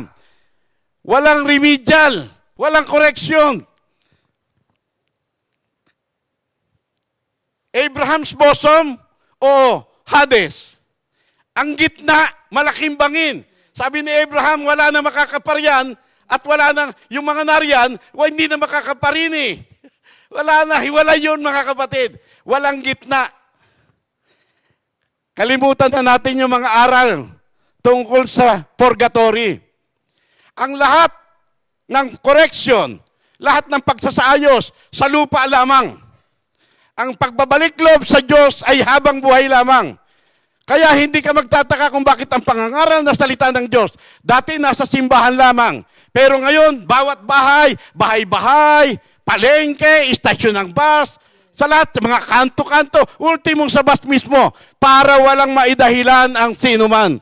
Walang remedial, walang correction. Abraham's bosom o Hades. Ang gitna, malaking bangin. Sabi ni Abraham, wala na makakaparyan at wala na, yung mga nariyan, hindi na makakaparin eh. Wala na, hiwalay yun mga kapatid. Walang gitna. Kalimutan na natin yung mga aral tungkol sa purgatory. Ang lahat ng correction, lahat ng pagsasaayos sa lupa lamang. Ang pagbabalik loob sa Diyos ay habang buhay lamang. Kaya hindi ka magtataka kung bakit ang pangangaral na salita ng Diyos dati nasa simbahan lamang. Pero ngayon, bawat bahay, bahay-bahay, palengke, istasyon ng bus, sa lahat, sa mga kanto-kanto, ultimong sa bus mismo, para walang maidahilan ang sinuman.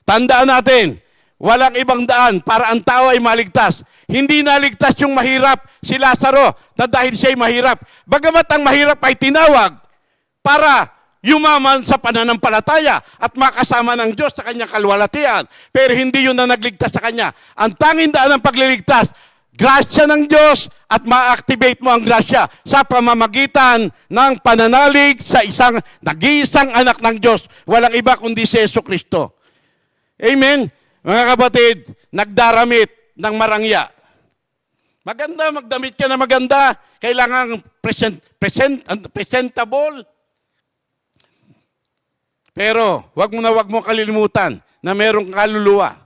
Tandaan natin, walang ibang daan para ang tao ay maligtas. Hindi naligtas yung mahirap, si Lazaro, na dahil siya'y mahirap. Bagamat ang mahirap ay tinawag para yumaman sa pananampalataya at makasama ng Diyos sa kanyang kalwalatian. Pero hindi yun na nagligtas sa kanya. Ang tanging daan ng pagliligtas, grasya ng Diyos at ma-activate mo ang grasya sa pamamagitan ng pananalig sa isang nag-iisang anak ng Diyos. Walang iba kundi si Jesucristo. Amen? Mga kapatid, nagdaramit ng marangya. Maganda, magdamit ka na maganda. Kailangan presentable. Pero, wag mo kalilimutan na merong kaluluwa.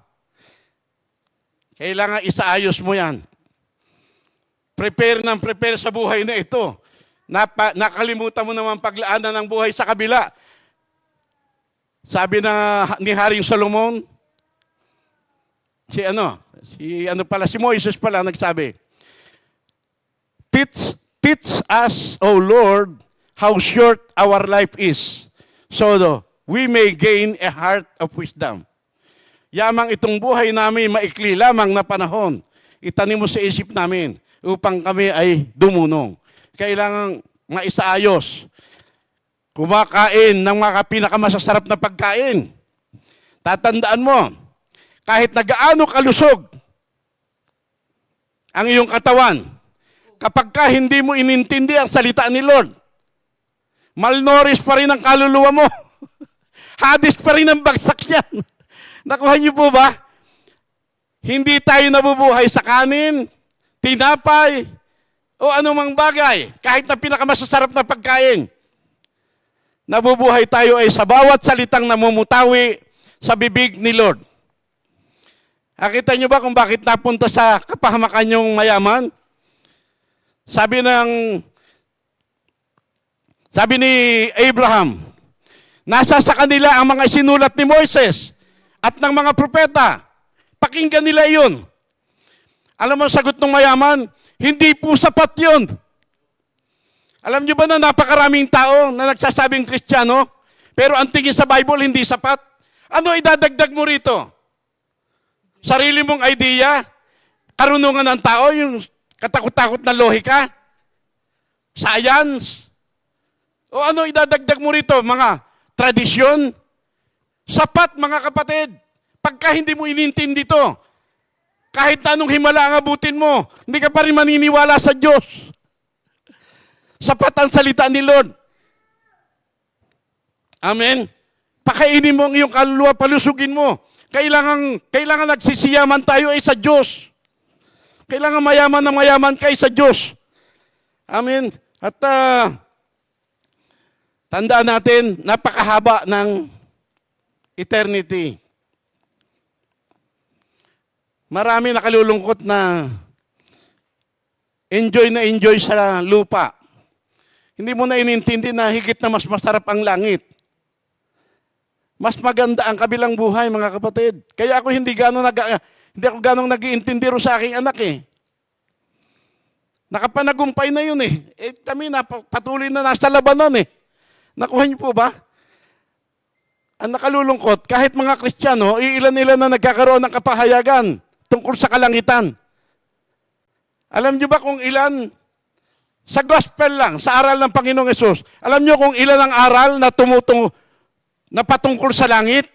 Kailangan isaayos mo yan. Prepare sa buhay na ito. Nakalimutan mo naman paglaanan ng buhay sa kabila. Sabi ni Haring Solomon, si Moises pala nagsabi, Teach us, O Lord, how short our life is, so we may gain a heart of wisdom. Yamang itong buhay namin maikli lamang na panahon, itanim mo sa isip namin upang kami ay dumunong. Kailangan maisaayos. Kumakain ng mga pinakamasasarap na pagkain. Tatandaan mo, kahit nagaano kalusog ang iyong katawan, kapag ka hindi mo inintindi ang salita ni Lord, malnourished pa rin ang kaluluwa mo. Hades pa rin ang bagsak niyan. Nakuha niyo po ba? Hindi tayo nabubuhay sa kanin, tinapay, o anumang bagay, kahit na pinakamasasarap na pagkain. Nabubuhay tayo ay sa bawat salitang namumutawi sa bibig ni Lord. Nakita niyo ba kung bakit napunta sa kapahamakan yung mayaman? Sabi ni Abraham, nasa sa kanila ang mga sinulat ni Moises at ng mga propeta. Pakinggan nila iyon. Alam mo, sagot ng mayaman, hindi po sapat yun. Alam niyo ba na napakaraming tao na nagsasabing Kristiyano, pero ang tingin sa Bible hindi sapat? Ano idadagdag mo rito? Sarili mong idea? Karunungan ng tao? Yung katakot-takot na lohika? Science? O ano idadagdag mo rito? Mga tradisyon? Sapat, mga kapatid. Pagka hindi mo inintindi to, kahit na anong himala ang abutin mo, hindi ka pa rin maniniwala sa Diyos. Sapat ang salita ni Lord. Amen? Pakainin mo ang iyong kaluluwa, palusugin mo. Kailangan nagsisiyaman tayo ay sa Diyos. Kailangan mayaman na mayaman kayo sa Diyos. Amen? At tandaan natin, napakahaba ng eternity. Marami nakalulungkot na enjoy sa lupa. Hindi mo na inintindi na higit na mas masarap ang langit. Mas maganda ang kabilang buhay, mga kapatid. Kaya ako hindi gano'n Hindi ako ganong nag-iintindi ro sa aking anak eh. Nakapanagumpay na yun eh. Kami na, patuloy na nasa labanan eh. Nakuha niyo po ba? Ang nakalulungkot, kahit mga Kristiyano, ilan-ilan na nagkakaroon ng kapahayagan tungkol sa kalangitan. Alam niyo ba kung ilan, sa gospel lang, sa aral ng Panginoong Yesus, alam niyo kung ilan ang aral na na patungkol sa langit?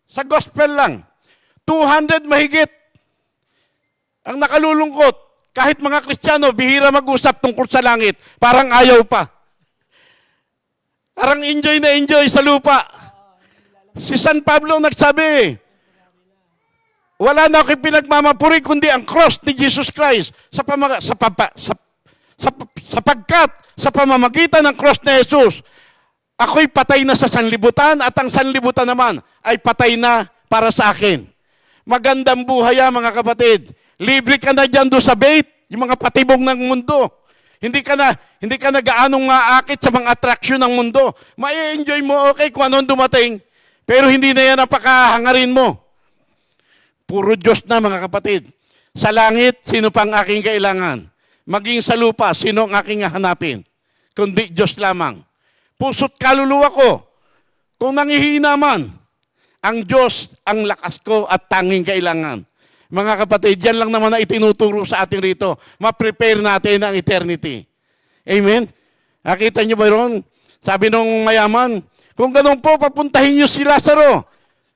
Sa gospel lang, 200 mahigit. Ang nakalulungkot, kahit mga Kristiyano, bihira mag-usap tungkol sa langit, parang ayaw pa. Parang enjoy na enjoy sa lupa. Si San Pablo nagsabi, wala na akong pinagmamapuri kundi ang cross ni Jesus Christ sapagkat sa pamamagitan ng cross ni Jesus, ako'y patay na sa sanlibutan at ang sanlibutan naman ay patay na para sa akin. Magandang buhay mga kapatid. Libre ka na dyan doon sa bait, yung mga patibong ng mundo. Hindi ka na gaanong maakit sa mga atraksyon ng mundo. Mai-enjoy mo, okay, kung anong dumating, pero hindi na yan ang pakahangarin mo. Puro Diyos na mga kapatid. Sa langit, sino pang aking kailangan? Maging sa lupa, sino ang aking hanapin? Kundi Diyos lamang. Puso't kaluluwa ko. Kung nangihina man, ang Diyos ang lakas ko at tanging kailangan. Mga kapatid, yan lang naman na itinuturo sa atin rito. Ma-prepare natin ang eternity. Amen? Nakita niyo ba yun? Sabi nung mayaman, kung ganun po, papuntahin niyo si Lazaro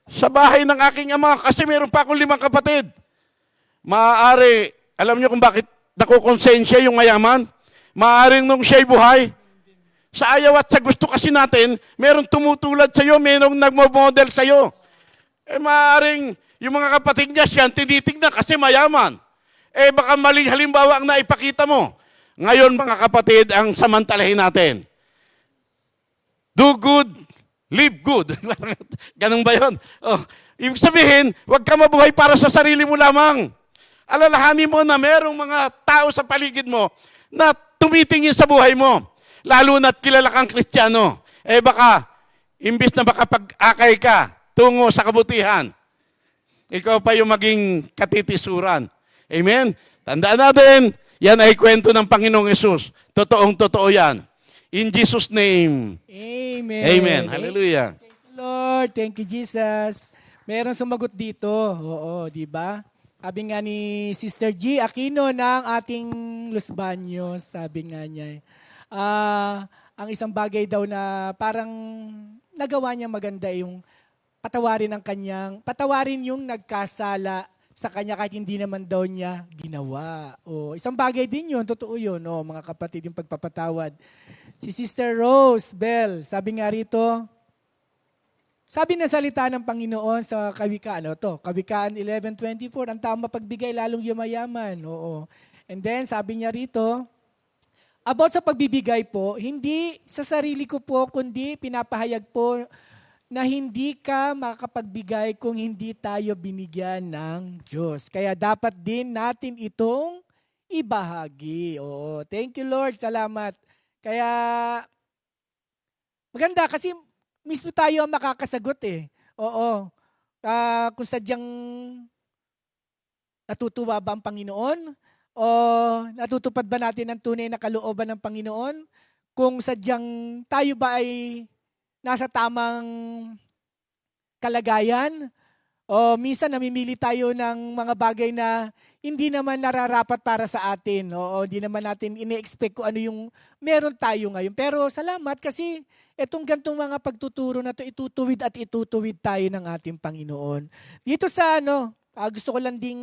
sa bahay ng aking ama kasi meron pa akong 5 kapatid. Maaari, alam niyo kung bakit nakukonsensya yung mayaman? Maaaring nung siya'y buhay. Sa ayaw at sa gusto kasi natin, merong tumutulad sa'yo, merong nagmo-model sa'yo. Maaaring yung mga kapatid niya siya tinitignan kasi mayaman. Baka maling halimbawa ang naipakita mo. Ngayon mga kapatid, ang samantalahin natin. Do good, live good. Ganun ba yun? Ibig sabihin, huwag ka mabuhay para sa sarili mo lamang. Alalahanin mo na merong mga tao sa paligid mo na tumitingin sa buhay mo. Lalo na't kilala kang Kristiyano. Baka, imbis na baka pag-akay ka, tungo sa kabutihan, ikaw pa yung maging katitisuran. Amen? Tandaan natin, yan ay kwento ng Panginoong Yesus. Totoong-totoo yan. In Jesus' name. Amen. Amen. Hallelujah. Thank you, Lord. Thank you, Jesus. Meron sumagot dito. Oo, di ba? Sabi nga ni Sister G. Aquino ng ating Los Baños, sabi nga niya, ang isang bagay daw na parang nagawa niya maganda yung patawarin yung nagkasala sa kanya kahit hindi naman daw niya ginawa. Isang bagay din yun, totoo yun, mga kapatid, yung pagpapatawad. Si Sister Rose Bell, sabi nga rito, sabi na salita ng Panginoon sa Kawikaan, Kawikaan 11:24, ang tama pagbigay lalong yumayaman. Oo. And then, sabi niya rito, about sa pagbibigay po, hindi sa sarili ko po, kundi pinapahayag po na hindi ka makapagbigay kung hindi tayo binigyan ng Diyos. Kaya dapat din natin itong ibahagi. Oo. Thank you, Lord. Salamat. Kaya maganda kasi mismo tayo ang makakasagot eh. Oo. Kung sadyang natutuwa ba ang Panginoon? O natutupad ba natin ang tunay na kalooban ng Panginoon? Kung sadyang tayo ba ay nasa tamang kalagayan? O minsan namimili tayo ng mga bagay na hindi naman nararapat para sa atin. O hindi naman natin ine-expect kung ano yung meron tayo ngayon. Pero salamat kasi itong gantong mga pagtuturo na ito, itutuwid at itutuwid tayo ng ating Panginoon. Dito sa gusto ko lang ding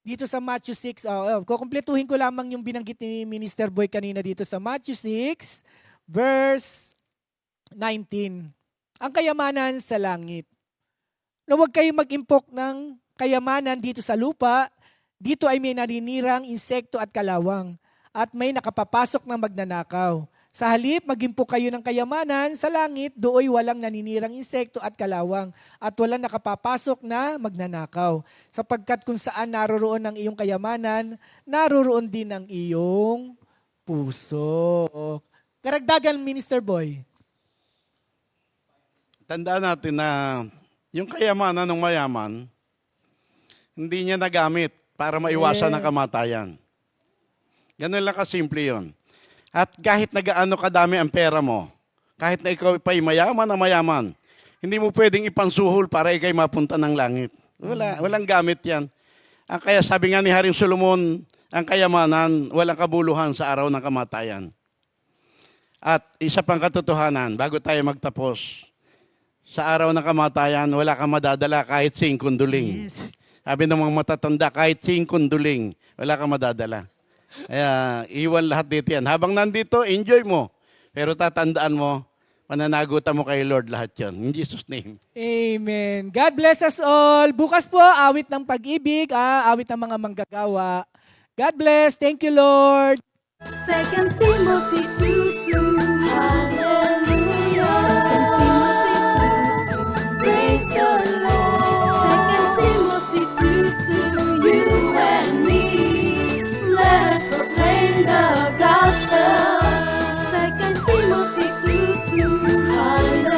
dito sa Matthew 6, kukumpletuhin ko lamang yung binanggit ni Minister Boy kanina dito sa Matthew 6, verse 19. Ang kayamanan sa langit. Na huwag kayong mag-impok ng kayamanan dito sa lupa, dito ay may naninirang insekto at kalawang, at may nakapapasok na magnanakaw. Sa halip, mag-impok kayo ng kayamanan sa langit, dooy walang naninirang insekto at kalawang, at walang nakapapasok na magnanakaw. Sapagkat kung saan naroroon ang iyong kayamanan, naroroon din ang iyong puso. Karagdagan, Minister Boy. Tandaan natin na yung kayamanan ng mayaman, Hindi niya nagamit para maiwasan ang kamatayan. Ganun lang kasimple yun. At kahit nagaano kadami ang pera mo, kahit na ikaw pa'y mayaman na mayaman, hindi mo pwedeng ipansuhol para ikay mapunta ng langit. Walang gamit yan. Ang kaya sabi nga ni Haring Solomon, ang kayamanan, walang kabuluhan sa araw ng kamatayan. At isa pang katotohanan, bago tayo magtapos, sa araw ng kamatayan, wala kang madadala kahit 5 duling. Yes. Sabi ng mga matatanda, kahit 5 duling, wala kang madadala. Kaya iwan lahat dito yan. Habang nandito, enjoy mo. Pero tatandaan mo, pananagutan mo kay Lord lahat yan. In Jesus' name. Amen. God bless us all. Bukas po, awit ng pag-ibig, awit ng mga manggagawa. God bless. Thank you, Lord. 2 Timothy 2:2. Hallelujah. 2 Timothy 2:2. Praise the Lord. 2 Timothy 2:2. You and me. Let us proclaim the gospel. 2 Timothy 2:2. Hallelujah.